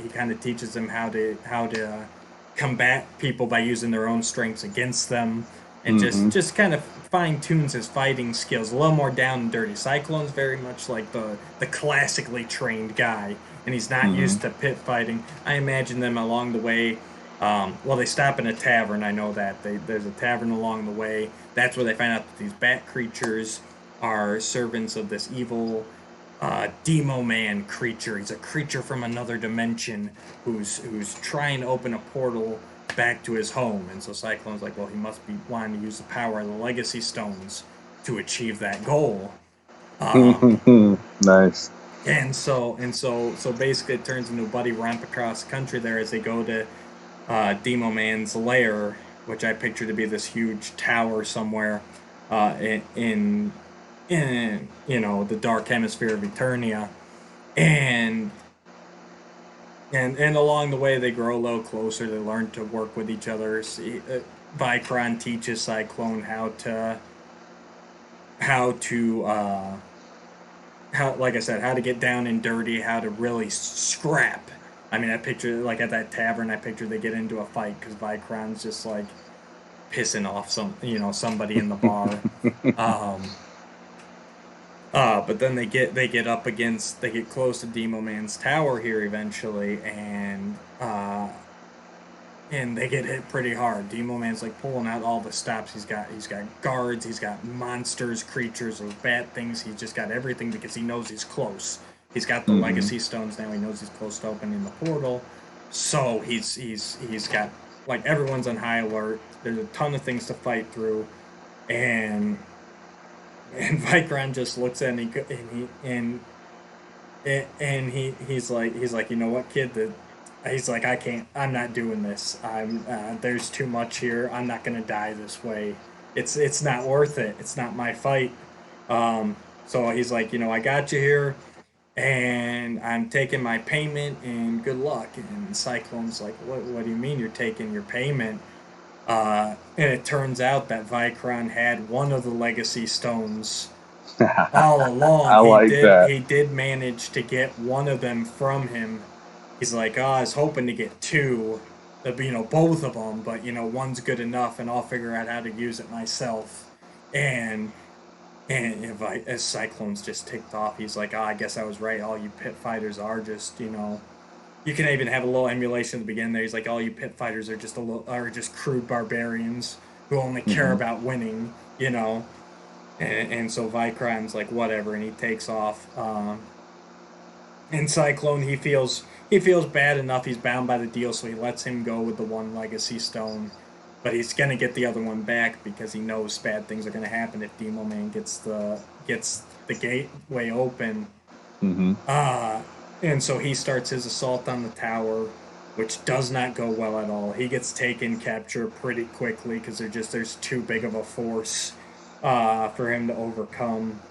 kind of teaches him how to combat people by using their own strengths against them, and just kind of fine tunes his fighting skills a little more down and dirty. Cyclone's very much like the classically trained guy, and he's not used to pit fighting. I imagine them along the way. They stop in a tavern. I know that there's a tavern along the way. That's where they find out that these bat creatures are servants of this evil Demo Man creature. He's a creature from another dimension who's trying to open a portal back to his home. And so Cyclone's like, well, he must be wanting to use the power of the legacy stones to achieve that goal. Nice. And so basically it turns into a buddy romp across the country there as they go to Demo Man's lair, which I picture to be this huge tower somewhere in the dark hemisphere of Eternia, and along the way they grow a little closer. They learn to work with each other. Vicron teaches Cyclone how to get down and dirty, how to really scrap. I mean, I picture, like, at that tavern, I picture they get into a fight because Vicron's just, like, pissing off somebody in the bar. But then they get close to Demo Man's tower here eventually, and they get hit pretty hard. Demo Man's like pulling out all the stops. He's got guards, he's got monsters, creatures, or bad things. He's just got everything because he knows he's close. He's got the legacy stones now. He knows he's close to opening the portal. So he's got, like, everyone's on high alert. There's a ton of things to fight through, and Vicron just looks at him and he's like, you know what, kid? He's like, I'm not doing this. There's too much here. I'm not gonna die this way. It's not worth it. It's not my fight. So he's like, I got you here, and I'm taking my payment, and good luck. And Cyclone's like, what do you mean you're taking your payment? And it turns out that Vicron had one of the legacy stones all along. He did manage to get one of them from him. He's like, I was hoping to get two, both of them, but, one's good enough, and I'll figure out how to use it myself. And as Cyclone's just ticked off, he's like, I guess I was right. All you pit fighters are just, you can even have a little emulation at the beginning there. He's like, all you pit fighters are just crude barbarians who only care about winning, And so Vicron's like, whatever, and he takes off. And Cyclone, he feels bad enough. He's bound by the deal, so he lets him go with the one legacy stone. But he's gonna get the other one back because he knows bad things are gonna happen if Demo Man gets the gateway open. And so he starts his assault on the tower, which does not go well at all. He gets captured pretty quickly because there's too big of a force for him to overcome.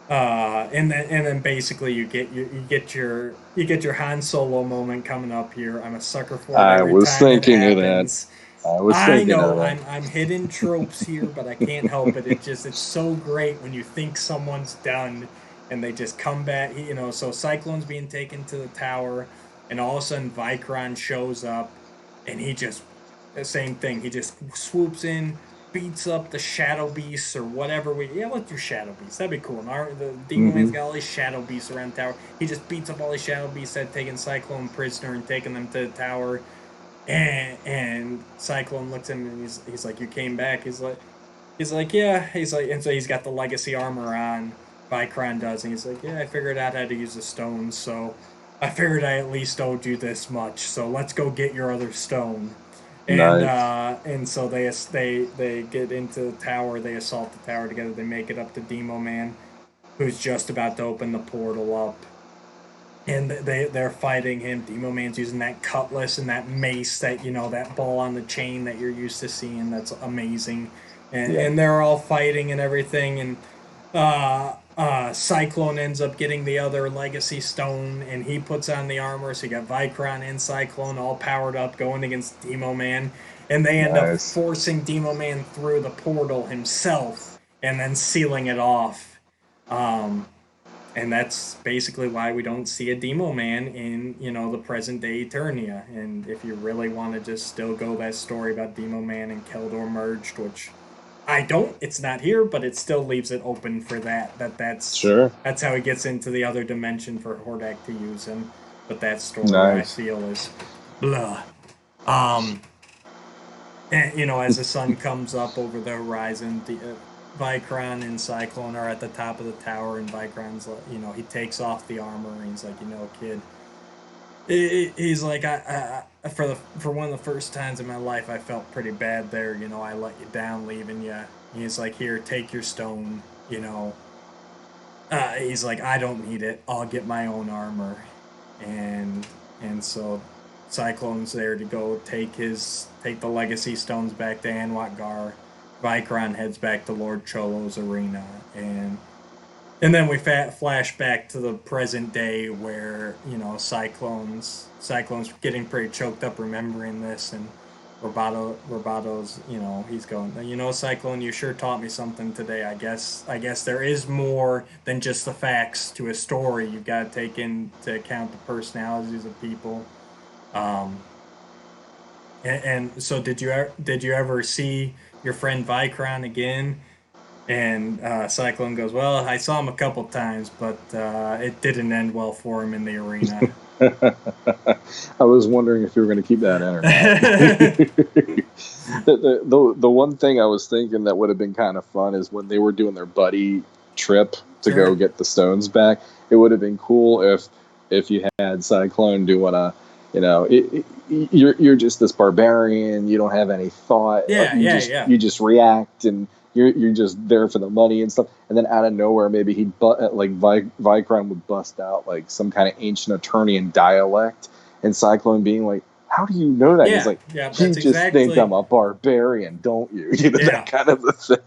And then basically you get your Han Solo moment coming up here. I'm a sucker for it I every was time it thinking of that. happens. I was I thinking know of that. I'm hitting tropes here, but I can't help it. It's so great when you think someone's done and they just come back. So Cyclone's being taken to the tower, and all of a sudden Vicron shows up, and the same thing. He just swoops in, beats up the Shadow Beasts or whatever. Let's do Shadow Beasts. That'd be cool. And the Demon Man's Hmm. got all these Shadow Beasts around the tower. He just beats up all these Shadow Beasts that taking Cyclone prisoner and taking them to the tower. And Cyclone looks at him and he's like, "You came back." He's like, "Yeah." He's like, and so he's got the legacy armor on. Vicron does, and he's like, "Yeah, I figured out how to use the stones, so I figured I at least owed you this much. So let's go get your other stone." And Nice. and so they get into the tower. They assault the tower together. They make it up to Demo Man, who's just about to open the portal up, and they're fighting him. Demo Man's using that cutlass and that mace, that ball on the chain that you're used to seeing. That's amazing, and Yep. and they're all fighting and everything. And Cyclone ends up getting the other Legacy Stone, and he puts on the armor. So you got Vicron and Cyclone all powered up, going against Demo Man, and they end up Nice. forcing Demo Man through the portal himself, and then sealing it off. Um, and that's basically why we don't see a Demo Man in the present day Eternia. And if you really want to just still go that story about Demo Man and Keldor merged, which I don't, it's not here, but it still leaves it open for that's Sure. that's how he gets into the other dimension for Hordak to use him. But that story I Nice. feel is blah. Um, and, as the sun comes up over the horizon, Vicron and Cyclone are at the top of the tower, and Vicron's, he takes off the armor, and he's like, kid, he's like, for one of the first times in my life, I felt pretty bad there. I let you down leaving you. He's like, here, take your stone. He's like, I don't need it. I'll get my own armor, and so Cyclone's there to go take the legacy stones back to Anwar. Vicron heads back to Lord Cholo's arena, and then we flash back to the present day where Cyclone's getting pretty choked up remembering this, and Robato's he's going, Cyclone, you sure taught me something today. I guess there is more than just the facts to a story. You've got to take into account the personalities of people. Um, and so did you ever see your friend Vicron again? And Cyclone goes, well, I saw him a couple times, but it didn't end well for him in the arena. I was wondering if you were going to keep that in or not. the one thing I was thinking that would have been kind of fun is when they were doing their buddy trip to Sure. go get the stones back. It would have been cool if you had Cyclone doing you're just this barbarian. You don't have any thought. Yeah. You just react, and you're just there for the money and stuff. And then out of nowhere, maybe Vicron would bust out like some kind of ancient Eternian dialect, and Cyclone being like, "How do you know that?" Yeah, He's like, yeah, "You that's just exactly. think I'm a barbarian, don't you?" Yeah. That kind of a thing.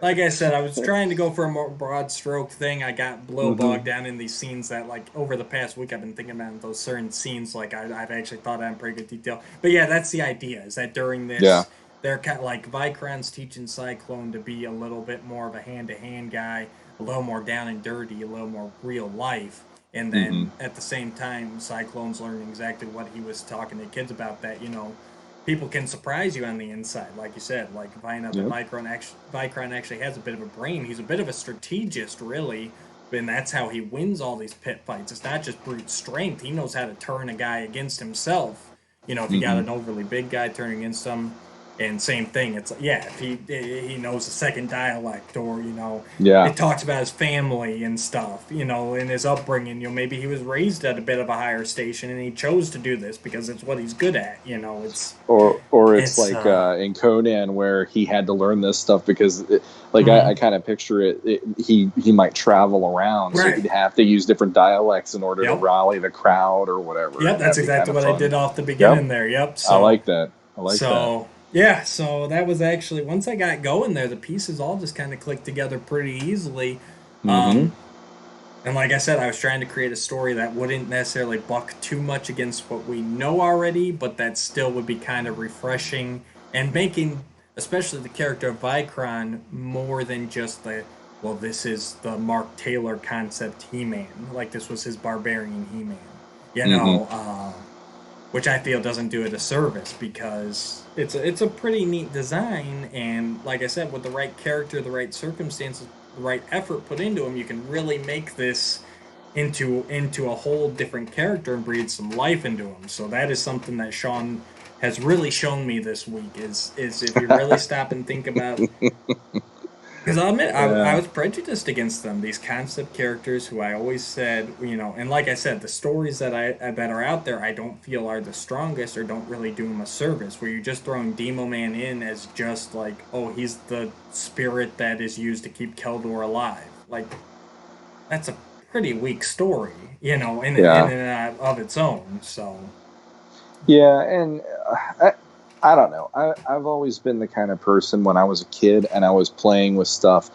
Like I said, I was trying to go for a more broad stroke thing. I got bogged down in these scenes that, like, over the past week, I've been thinking about those certain scenes. Like, I've actually thought out in pretty good detail. But yeah, that's the idea. Is that during this, Yeah. they're kind of like Vicron's teaching Cyclone to be a little bit more of a hand-to-hand guy, a little more down and dirty, a little more real life. And then at the same time, Cyclone's learning exactly what he was talking to kids about. That people can surprise you on the inside, like you said. Like finding out that Vicron actually has a bit of a brain. He's a bit of a strategist, really, and that's how he wins all these pit fights. It's not just brute strength. He knows how to turn a guy against himself. If you got an overly big guy turning against him, and same thing. It's if he knows a second dialect, or it talks about his family and stuff, and his upbringing. Maybe he was raised at a bit of a higher station, and he chose to do this because it's what he's good at. It's it's like in Conan where he had to learn this stuff because I kind of picture he might travel around, so he'd have to use different dialects in order to rally the crowd or whatever. Yep, that's exactly what I did off the beginning there. Yep. So, I like that. That. Yeah, so that was actually, once I got going there, the pieces all just kind of clicked together pretty easily. And like I said, I was trying to create a story that wouldn't necessarily buck too much against what we know already, but that still would be kind of refreshing and making, especially the character of Vicron, more than just well, this is the Mark Taylor concept He-Man. Like, this was his barbarian He-Man. You Mm-hmm. know, which I feel doesn't do it a service because it's a pretty neat design, and like I said, with the right character, the right circumstances, the right effort put into him, you can really make this into a whole different character and breathe some life into him. So that is something that Shawn has really shown me this week is if you really stop and think about, because I'll admit, I Yeah. was prejudiced against them. These concept characters who I always said, and like I said, the stories that are out there, I don't feel are the strongest or don't really do them a service. Where you're just throwing Demo Man in as just like, oh, he's the spirit that is used to keep Keldor alive. Like, that's a pretty weak story, in Yeah. and of its own. So Yeah, and I don't know. I've always been the kind of person when I was a kid and I was playing with stuff.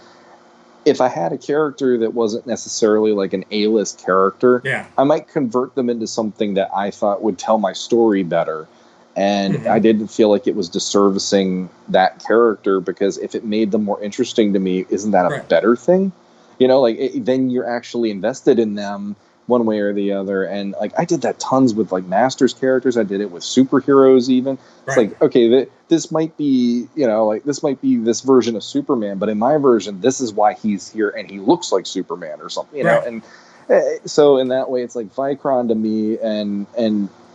If I had a character that wasn't necessarily like an A-list character, yeah, I might convert them into something that I thought would tell my story better. And hmm I didn't feel like it was disservicing that character because if it made them more interesting to me, isn't that a right, better thing? Then you're actually invested in them one way or the other. And like I did that tons with like Masters characters. I did it with superheroes even. It's right, like, okay, this might be, this might be this version of Superman, but in my version, this is why he's here and he looks like Superman or something, right. and so in that way, it's like Vicron to me,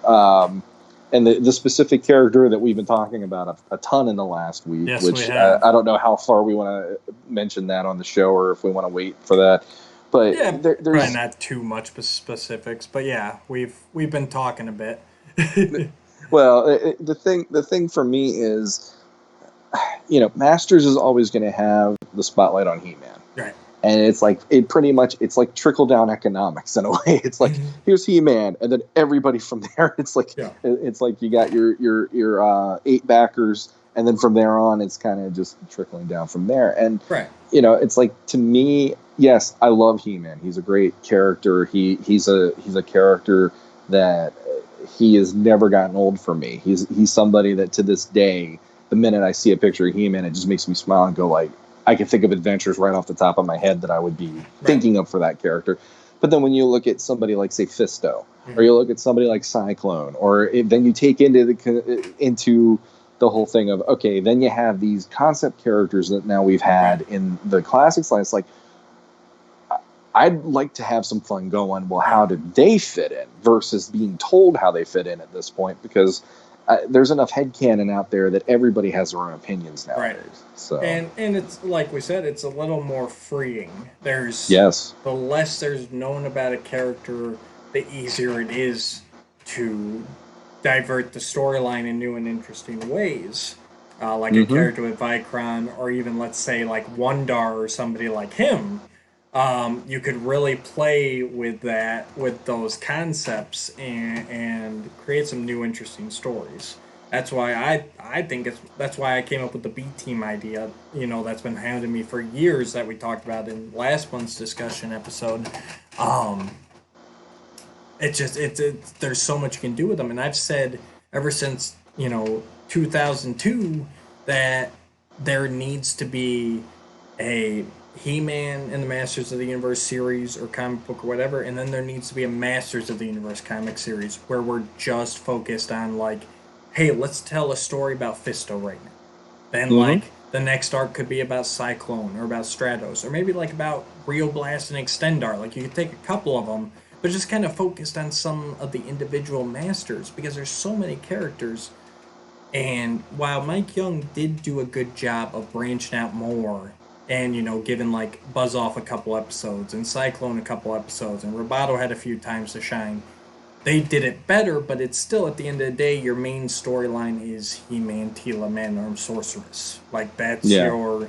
um, and the specific character that we've been talking about a ton in the last week, Yes, we which have. I don't know how far we want to mention that on the show or if we want to wait for that. But Yeah, probably there's not too much specifics, but yeah, we've been talking a bit. well, the thing for me is, Masters is always going to have the spotlight on He-Man. Right. And it's like it's like trickle down economics in a way. It's like hmm here's He-Man, and then everybody from there. Yeah. It's like you got your 8 backers, and then from there on, it's kind of just trickling down from there. And Right. it's like to me, yes, I love He-Man. He's a great character. He's a character that he has never gotten old for me. He's somebody that to this day, the minute I see a picture of He-Man, it just makes me smile and go like, I can think of adventures right off the top of my head that I would be Right. thinking of for that character. But then when you look at somebody like, say, Fisto, or hmm you look at somebody like Cyclone, then you take into the whole thing of, okay, then you have these concept characters that now we've Right. had in the classics line. It's like, I'd like to have some fun going, well, Yeah. how did they fit in versus being told how they fit in at this point? Because there's enough headcanon out there that everybody has their own opinions Right. nowadays. So, And it's like we said, it's a little more freeing. yes. The less there's known about a character, the easier it is to divert the storyline in new and interesting ways. Like a Mm-hmm. character with Vicron, or even let's say like Wondar or somebody like him. You could really play with with those concepts, and create some new interesting stories. That's why I think that's why I came up with the B team idea. That's been handed to me for years that we talked about in last month's discussion episode. Um, there's so much you can do with them, and I've said ever since 2002 that there needs to be a He-Man and the Masters of the Universe series or comic book or whatever, and then there needs to be a Masters of the Universe comic series where we're just focused on like, hey, let's tell a story about Fisto right now. Then Mm-hmm. like the next arc could be about Cyclone or about Stratos or maybe like about Rio Blast and Extendar. Like you could take a couple of them, but just kind of focused on some of the individual masters because there's so many characters. And while Mike Young did do a good job of branching out more and, giving like Buzz Off a couple episodes and Cyclone a couple episodes and Roboto had a few times to shine, they did it better, but it's still at the end of the day, your main storyline is He-Man, Tila, Man-Armed Sorceress. Like Yeah.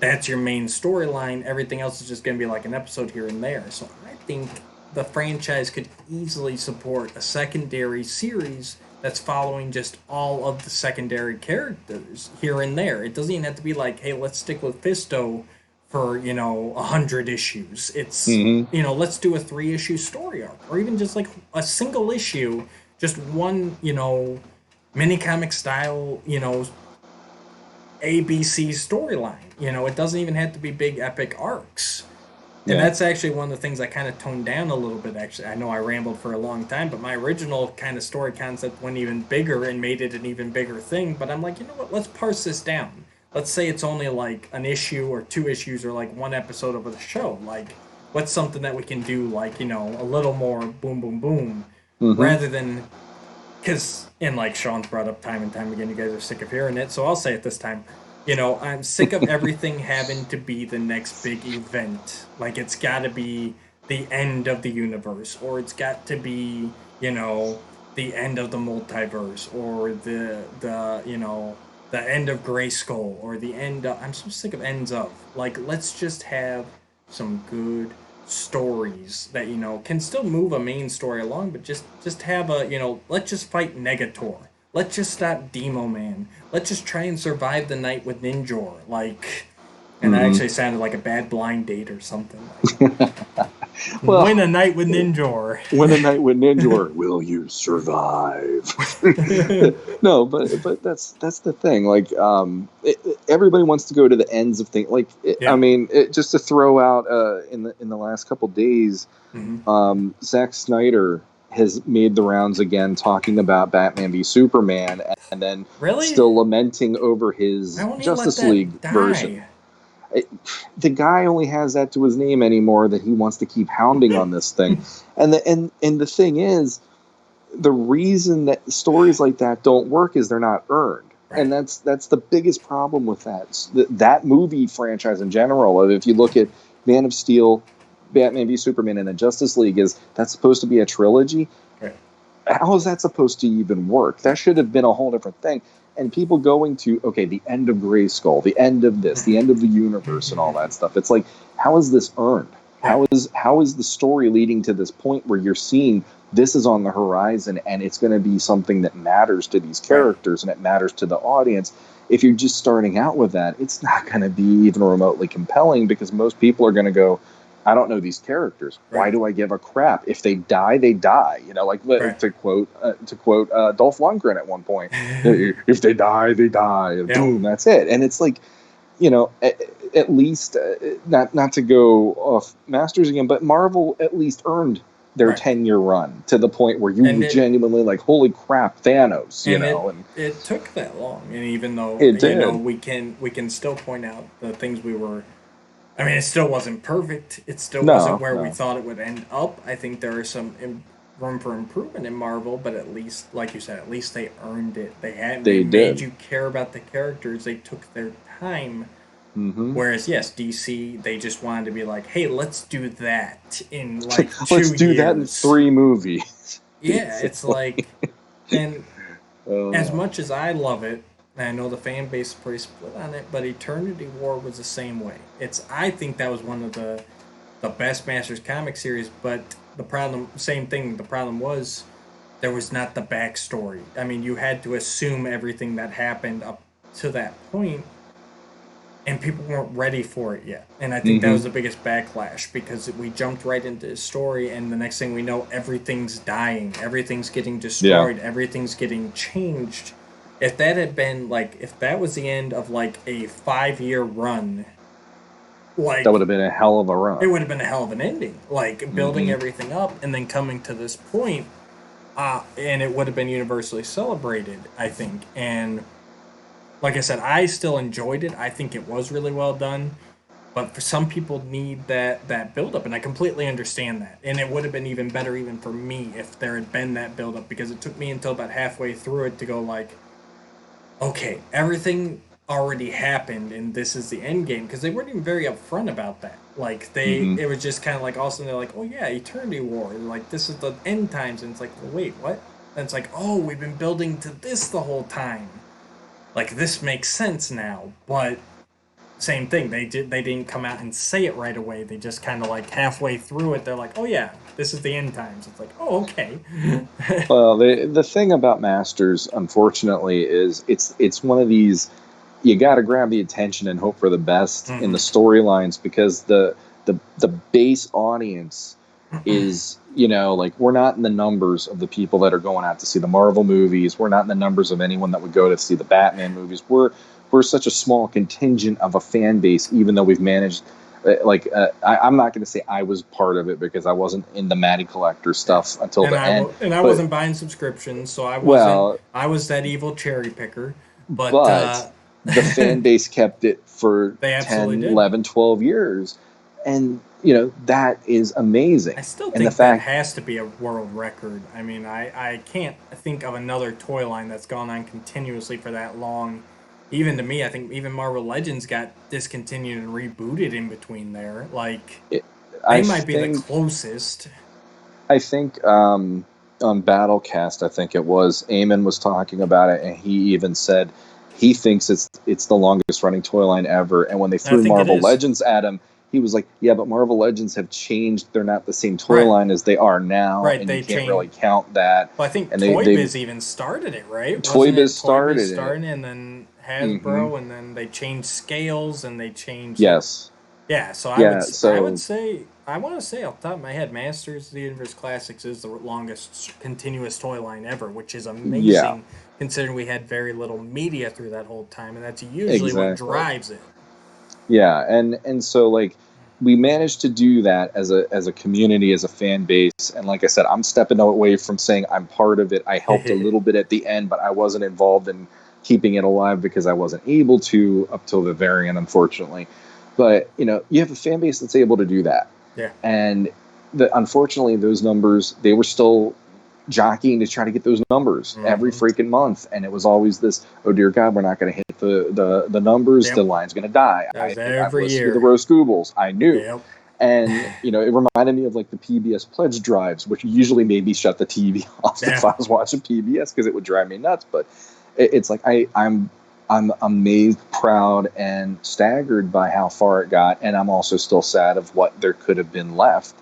that's your main storyline. Everything else is just going to be like an episode here and there. So I think the franchise could easily support a secondary series that's following just all of the secondary characters here and there. It doesn't even have to be like, hey, let's stick with Fisto for 100 issues. It's Mm-hmm. let's do a 3-issue story arc, or even just like a single issue, just one mini comic style ABC storyline. It doesn't even have to be big epic arcs. And Yeah. that's actually one of the things I kind of toned down a little bit, actually. I know I rambled for a long time, but my original kind of story concept went even bigger and made it an even bigger thing. But I'm like, you know what? Let's parse this down. Let's say it's only like an issue or 2 issues or like one episode of the show. Like, what's something that we can do, like, a little more boom, boom, boom, Mm-hmm. rather than. Because, and like Shawn's brought up time and time again, you guys are sick of hearing it, so I'll say it this time. I'm sick of everything having to be the next big event. Like, it's got to be the end of the universe, or it's got to be, the end of the multiverse, or the end of Grayskull, or the end of. I'm so sick of ends of. Like, let's just have some good stories that can still move a main story along, but just have a let's just fight Negator. Let's just stop Demo Man. Let's just try and survive the night with Ninjor. Like, and that Mm-hmm. actually sounded like a bad blind date or something. Like, Well, win a night with Ninjor. win a night with Ninja. Will you survive? No, but that's the thing. Like, everybody wants to go to the ends of things. Like, I Yeah. mean, just to throw out in the last couple days, Mhm. Zack Snyder has made the rounds again, talking about Batman v Superman, and then Really? still lamenting over Why his won't he let Justice League that version. die? The guy only has that to his name anymore, that he wants to keep hounding on this thing. And the thing is, the reason that stories like that don't work is they're not earned. Right. And that's the biggest problem with that movie franchise in general. If you look at Man of Steel, Batman v Superman, and the Justice League, is that's supposed to be a trilogy. Right. How is that supposed to even work? That should have been a whole different thing. And people going to, okay, the end of Grayskull, the end of this, the end of the universe, and all that stuff. It's like, how is this earned? Right. How is the story leading to this point where you're seeing this is on the horizon, and it's going to be something that matters to these characters, and it matters to the audience? If you're just starting out with that, it's not going to be even remotely compelling, because most people are going to go, I don't know these characters. Why Right. do I give a crap? If they die, they die. Like, Right. to quote Dolph Lundgren at one point, if they die, they die, and Yeah. boom, that's it. And it's like, at least, not to go off Masters again, but Marvel at least earned their Right. 10-year run to the point where you And were genuinely like, holy crap, Thanos, and and it took that long, and even though it did. we can still point out the things we were. I mean, it still wasn't perfect. It still wasn't No, where we no. thought it would end up. I think there is some room for improvement in Marvel, but at least, like you said, at least they earned it. They They made did. you care about the characters. They took their time. Mm-hmm. Whereas, yes, DC, they just wanted to be like, hey, let's do that in like 2 Let's do years. that in 3 movies. Yeah, it's like, and as Oh. much as I love it, and I know the fan base is pretty split on it, but Eternity War was the same way. I think that was one of the best Masters comic series, but the problem, same thing. The problem was there was not the backstory. I mean, you had to assume everything that happened up to that point, and people weren't ready for it yet. And I think that Mm-hmm. was the biggest backlash, because we jumped right into the story, and the next thing we know, everything's dying, everything's getting destroyed, everything's getting changed. If that had been like, if that was the end of like a 5-year run, like That would have been a hell of a it run. would have been a hell of an ending. Like building Mm-hmm. everything up and then coming to this point, and it would have been universally celebrated, I think. And like I said, I still enjoyed it. I think it was really well done. But for some people need that build up, and I completely understand that. And it would have been even better even for me if there had been that build up, because it took me until about halfway through it to go like, okay, everything already happened and this is the end game, because they weren't even very upfront about that. Like Mm-hmm. it was just kind of like all of a sudden they're like, oh yeah, Eternity War, like this is the end times, and it's like, well, wait, what? And it's like, oh, we've been building to this the whole time. Like this makes sense now, but same thing. They didn't come out and say it right away. They just kind of like halfway through it, they're like, oh yeah, this is the end times. It's like, oh okay. Well, the thing about Masters, unfortunately, is it's one of these. you got to grab the attention and hope for the best in the storylines, because the base audience is, like, we're not in the numbers of the people that are going out to see the Marvel movies. We're not in the numbers of anyone that would go to see the Batman movies. We're such a small contingent of a fan base, even though we've managed. I'm not going to say I was part of it, because I wasn't in the Matty Collector stuff until the end. I wasn't buying subscriptions, so I wasn't. I was that evil cherry picker. But the fan base kept it for 10, 11, 12 years. And, that is amazing. I still think that has to be a world record. I mean, I can't think of another toy line that's gone on continuously for that long. Even to me, I think even Marvel Legends got discontinued and rebooted in between there. Like, they might be the closest. I think on Battlecast, I think it was, Eamon was talking about it, and he even said he thinks it's the longest running toy line ever. And when they threw Marvel Legends at him, he was like, yeah, but Marvel Legends have changed. They're not the same toy line as they are now. Right, and you can't really count that. Well, I think Toy Biz even started it, right? Toy Biz started it. And then Hasbro, and then they changed scales, and they changed... Yes. Yeah, so I would say, I want to say off the top of my head, Masters of the Universe Classics is the longest continuous toy line ever, which is amazing, considering we had very little media through that whole time, and that's usually what drives it. Yeah, and so, like, we managed to do that as a community, as a fan base, and like I said, I'm stepping away from saying I'm part of it. I helped a little bit at the end, but I wasn't involved in keeping it alive because I wasn't able to up till the very end, unfortunately. But, you have a fan base that's able to do that. Yeah. And unfortunately, those numbers, they were still jockeying to try to get those numbers every freaking month. And it was always this, oh, dear God, we're not going to hit the numbers. Yep. The line's going to die. Every year. The Grayskull, I knew. Yep. And, it reminded me of, like, the PBS pledge drives, which usually made me shut the TV off if I was watching PBS, because it would drive me nuts. But it's like I'm amazed, proud, and staggered by how far it got, and I'm also still sad of what there could have been left.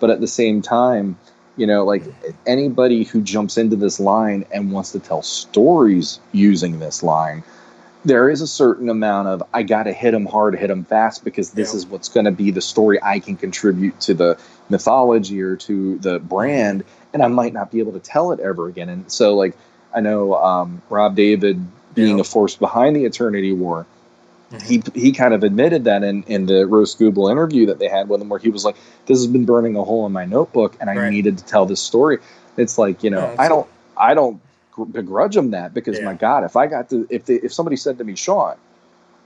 But at the same time, like, anybody who jumps into this line and wants to tell stories using this line, there is a certain amount of, I got to hit them hard, hit them fast, because this is what's going to be the story I can contribute to the mythology or to the brand, and I might not be able to tell it ever again. And so, like, I know Rob David, being a force behind the Eternity War, he kind of admitted that in the Grayskull interview that they had with him, where he was like, this has been burning a hole in my notebook, and I needed to tell this story. It's like, I don't begrudge him that, because my God, if somebody said to me, Shawn,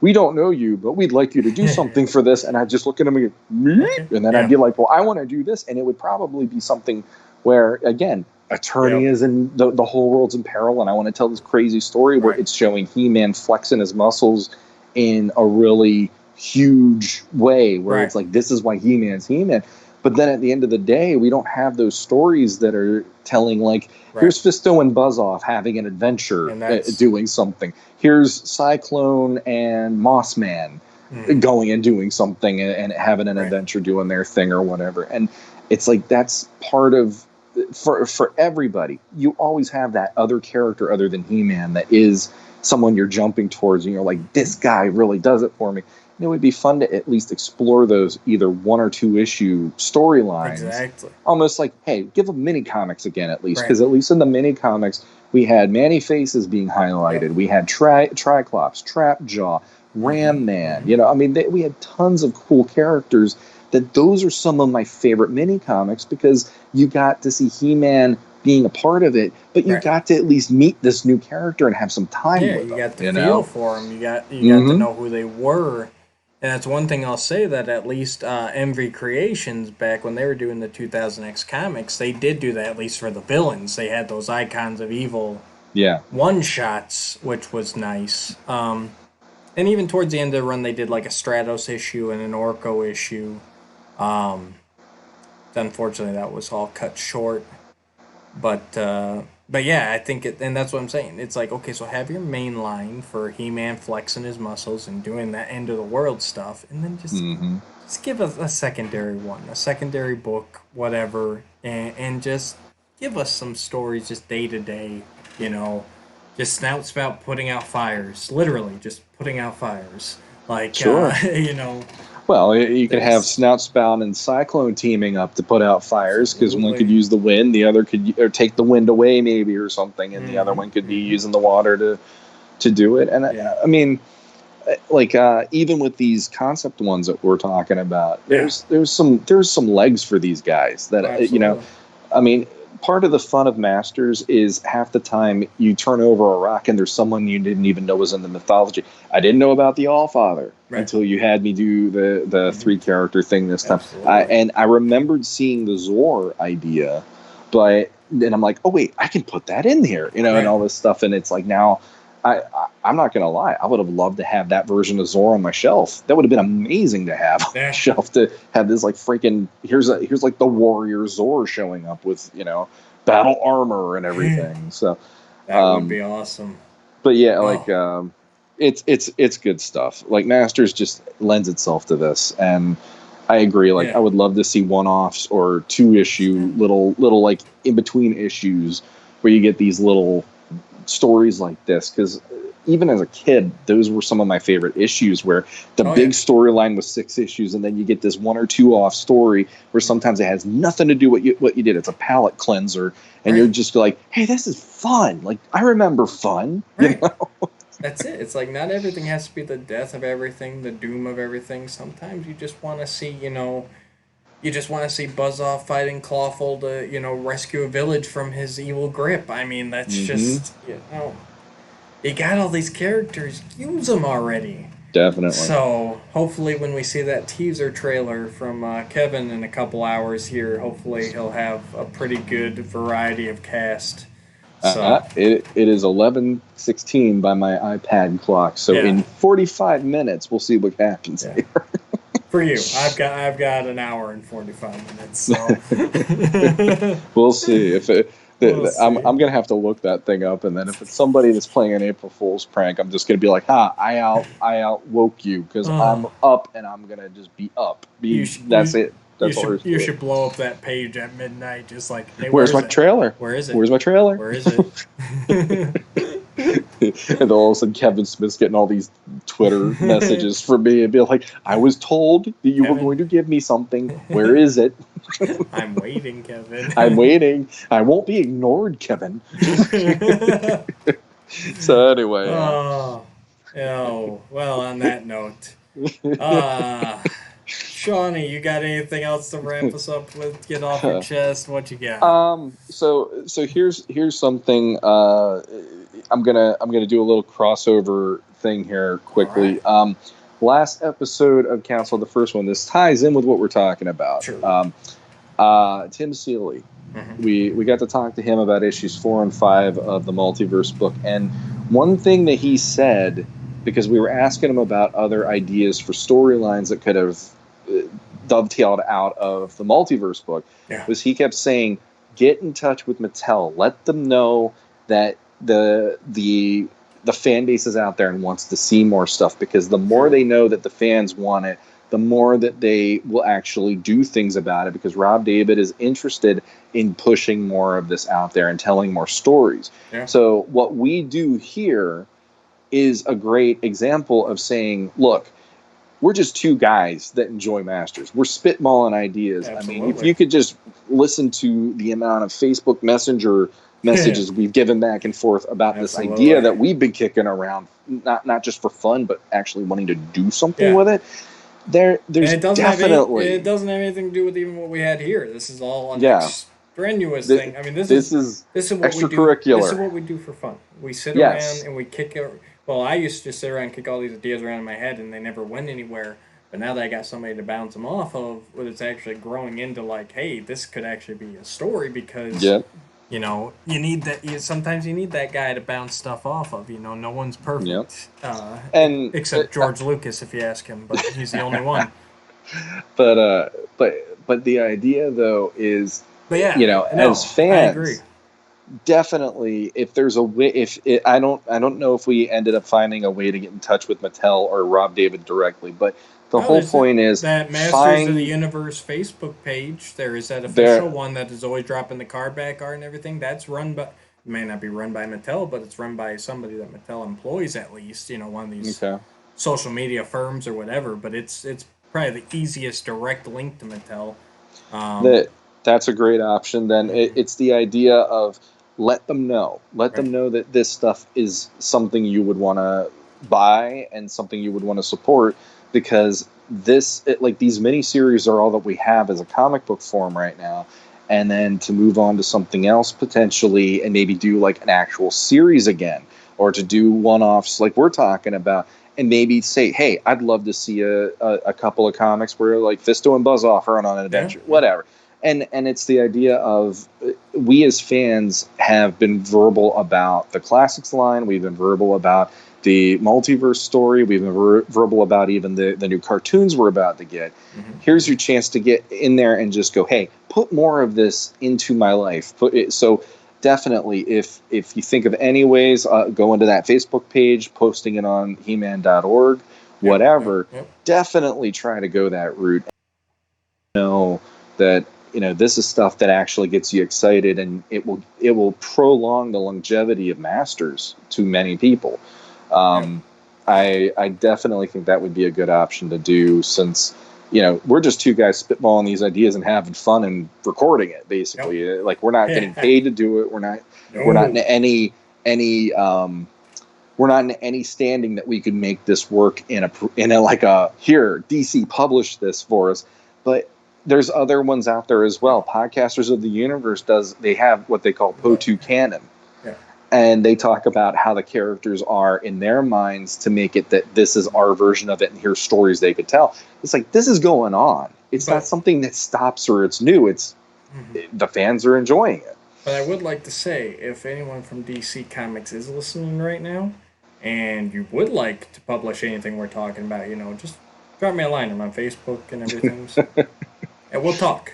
we don't know you, but we'd like you to do something for this, and I'd just look at him and go, and then I'd be like, well, I want to do this, and it would probably be something where, again, Attorney is in the whole world's in peril, and I want to tell this crazy story where it's showing He-Man flexing his muscles in a really huge way, where it's like, this is why He-Man's He-Man. But then at the end of the day, we don't have those stories that are telling, like, here's Fisto and Buzz-Off having an adventure, doing something. Here's Cyclone and Mossman going and doing something and having an adventure, doing their thing or whatever. And it's like, that's part of, for everybody, you always have that other character other than He-Man that is someone you're jumping towards, and you're like, this guy really does it for me. And it would be fun to at least explore those either 1 or 2 issue storylines. Exactly. Almost like, hey, give them mini comics again at least, because at least in the mini comics we had Manny Faces being highlighted. We had Triclops, Trapjaw, Ram Man. We had tons of cool characters. Those are some of my favorite mini comics, because you got to see He-Man being a part of it, but you got to at least meet this new character and have some time with him. You got to feel for them. You got to know who they were. And that's one thing I'll say, that at least MV Creations, back when they were doing the 2000X comics, they did do that, at least for the villains. They had those Icons of Evil one-shots, which was nice. And even towards the end of the run, they did like a Stratos issue and an Orko issue. Unfortunately, that was all cut short. But yeah, I think and that's what I'm saying. It's like, okay, so have your main line for He-Man flexing his muscles and doing that end of the world stuff, and then just give us a secondary one, a secondary book, whatever, and just give us some stories just day to day, just Snout Spout putting out fires, literally just putting out fires. Like, Sure. you know. Well, you could have Snout Spout and Cyclone teaming up to put out fires because one could use the wind, the other could or take the wind away maybe or something, and the other one could be using the water to do it. And I mean, like even with these concept ones that we're talking about, there's some legs for these guys that you know. I mean, part of the fun of Masters is half the time you turn over a rock and there's someone you didn't even know was in the mythology. I didn't know about the Allfather until you had me do the 3-character thing this time. And I remembered seeing the Zor idea, but then I'm like, oh wait, I can put that in here, you know, and all this stuff. And it's like now, I'm not gonna lie, I would have loved to have that version of Zor on my shelf. That would have been amazing to have on my shelf, to have this like freaking here's like the warrior Zor showing up with, you know, battle armor and everything. So that would be awesome. But yeah, like it's good stuff. Like Masters just lends itself to this, and I agree. Like I would love to see one-offs or 2-issue little like in between issues where you get these little stories like this, because even as a kid, those were some of my favorite issues where the big storyline was 6 issues, and then you get this 1 or 2 off story where sometimes it has nothing to do with what you did. It's a palate cleanser, and you're just like, hey, this is fun. Like, I remember fun. You know? That's it. It's like not everything has to be the death of everything, the doom of everything. Sometimes you just want to see, you know, Buzz-Off fighting Clawful to, you know, rescue a village from his evil grip. I mean, that's just, you know, you got all these characters, use them already. Definitely. So, hopefully when we see that teaser trailer from Kevin in a couple hours here, hopefully he'll have a pretty good variety of cast. So. It is 11:16 by my iPad clock, so in 45 minutes we'll see what happens here. For you, I've got an hour and 45 minutes. So we'll see if I'm gonna have to look that thing up, and then if it's somebody that's playing an April Fool's prank, I'm just gonna be like, I outwoke you because I'm up and I'm gonna just be up. That's it. You should blow up that page at midnight, just like, hey, where's my trailer? Where is it? Where's my trailer? Where is it? And all of a sudden Kevin Smith's getting all these Twitter messages from me and be like, I was told that you were going to give me something. Where is it? I'm waiting, Kevin. I'm waiting. I won't be ignored, Kevin. So anyway. Oh, well, on that note. Shawnee, you got anything else to wrap us up with? Get off your chest. What you got? So here's something. I'm gonna do a little crossover thing here quickly. Right. Last episode of Council, the first one. This ties in with what we're talking about. Sure. Tim Seeley. We got to talk to him about issues 4 and 5 of the Multiverse book, and one thing that he said, because we were asking him about other ideas for storylines that could have dovetailed out of the Multiverse book, was he kept saying, get in touch with Mattel, let them know that the fan base is out there and wants to see more stuff, because the more they know that the fans want it, the more that they will actually do things about it, because Rob David is interested in pushing more of this out there and telling more stories. So what we do here is a great example of saying, look, we're just 2 guys that enjoy Masters. We're spitballing ideas. Absolutely. I mean, if you could just listen to the amount of Facebook Messenger messages we've given back and forth about this idea that we've been kicking around, not just for fun, but actually wanting to do something with it. There's it doesn't definitely... it doesn't have anything to do with even what we had here. This is all an strenuous thing. I mean, this is what extracurricular. We do. This is what we do for fun. We sit around and we kick it. Well, I used to just sit around and kick all these ideas around in my head, and they never went anywhere. But now that I got somebody to bounce them off of, it's actually growing into like, hey, this could actually be a story, because you know, you need that. Sometimes you need that guy to bounce stuff off of. You know, no one's perfect, except George Lucas, if you ask him. But he's the only one. But the idea though is, as fans, I agree. Definitely, if there's a way, I don't know if we ended up finding a way to get in touch with Mattel or Rob David directly, but the whole point is that Masters of the Universe Facebook page. There is that official one that is always dropping the card back art and everything. That's run by It may not be run by Mattel, but it's run by somebody that Mattel employs at least. One of these social media firms or whatever. But it's probably the easiest direct link to Mattel. That's a great option. Then it's the idea of let them know that this stuff is something you would want to buy and something you would want to support, because these miniseries are all that we have as a comic book form right now. And then to move on to something else potentially, and maybe do like an actual series again, or to do one-offs like we're talking about, and maybe say, hey, I'd love to see a couple of comics where like Fisto and Buzz off are on an adventure, whatever. And it's the idea of, we as fans have been verbal about the classics line. We've been verbal about the multiverse story. We've been verbal about even the new cartoons we're about to get. Here's your chance to get in there and just go, hey, put more of this into my life. So definitely, if you think of any ways, go into that Facebook page, posting it on heman.org, whatever. Definitely try to go that route. Know that this is stuff that actually gets you excited, and it will prolong the longevity of Masters to many people. I definitely think that would be a good option to do, since we're just two guys spitballing these ideas and having fun and recording it, basically. Like, we're not getting paid to do it. We're not in any we're not in any standing that we could make this work in a like a, here, DC publish this for us. But there's other ones out there as well. Podcasters of the Universe they have what they call PO2 canon. And they talk about how the characters are in their minds to make it that this is our version of it, and here's stories they could tell. It's like, this is going on. It's not something that stops or it's new. It's the fans are enjoying it. But I would like to say, if anyone from DC Comics is listening right now, and you would like to publish anything we're talking about, just drop me a line. I'm on Facebook and everything. So. And we'll talk.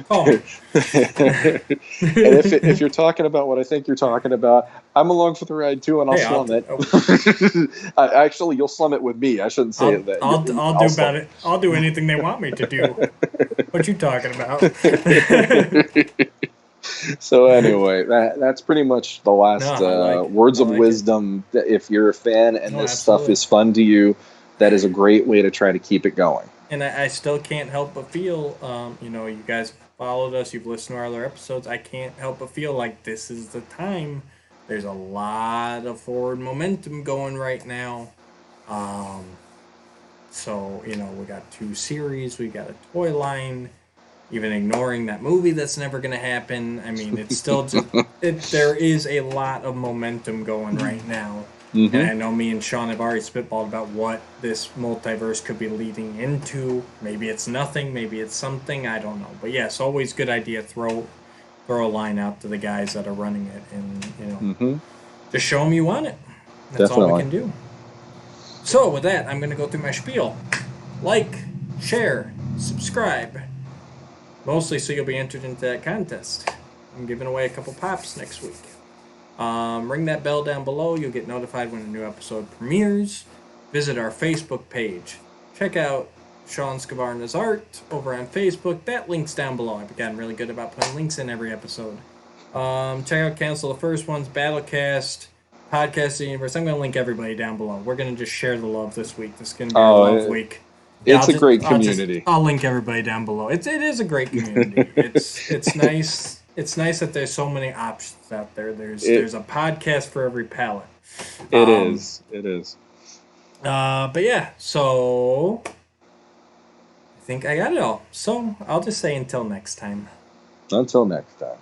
Call me. And if you're talking about what I think you're talking about, I'm along for the ride too, and I'll slum it. Actually, you'll slum it with me. I shouldn't say that. I'll do anything they want me to do. What you talking about? So anyway, that's pretty much the last words of wisdom. If you're a fan and this stuff is fun to you, that is a great way to try to keep it going. And I still can't help but feel, you guys followed us, you've listened to our other episodes. I can't help but feel like this is the time. There's a lot of forward momentum going right now. So, we got 2 series, we got a toy line, even ignoring that movie that's never going to happen. I mean, it's still there is a lot of momentum going right now. And I know me and Shawn have already spitballed about what this multiverse could be leading into. Maybe it's nothing, maybe it's something, I don't know. But yes, always good idea. Throw a line out to the guys that are running it, and just show them you want it. That's all we can do. So with that, I'm going to go through my spiel. Like, share, subscribe. Mostly so you'll be entered into that contest. I'm giving away a couple pops next week. Ring that bell down below. You'll get notified when a new episode premieres. Visit our Facebook page. Check out Shawn Scavarna's art over on Facebook. That link's down below. I've gotten really good about putting links in every episode. Check out Cancel the First Ones, Battlecast, Podcast of the Universe. I'm going to link everybody down below. We're going to just share the love this week. This is going to be a love week. It's a great community. I'll link everybody down below. It is a great community. It's nice. It's nice that there's so many options out there. There's a podcast for every palate. It is. But yeah, so I think I got it all. So I'll just say until next time. Until next time.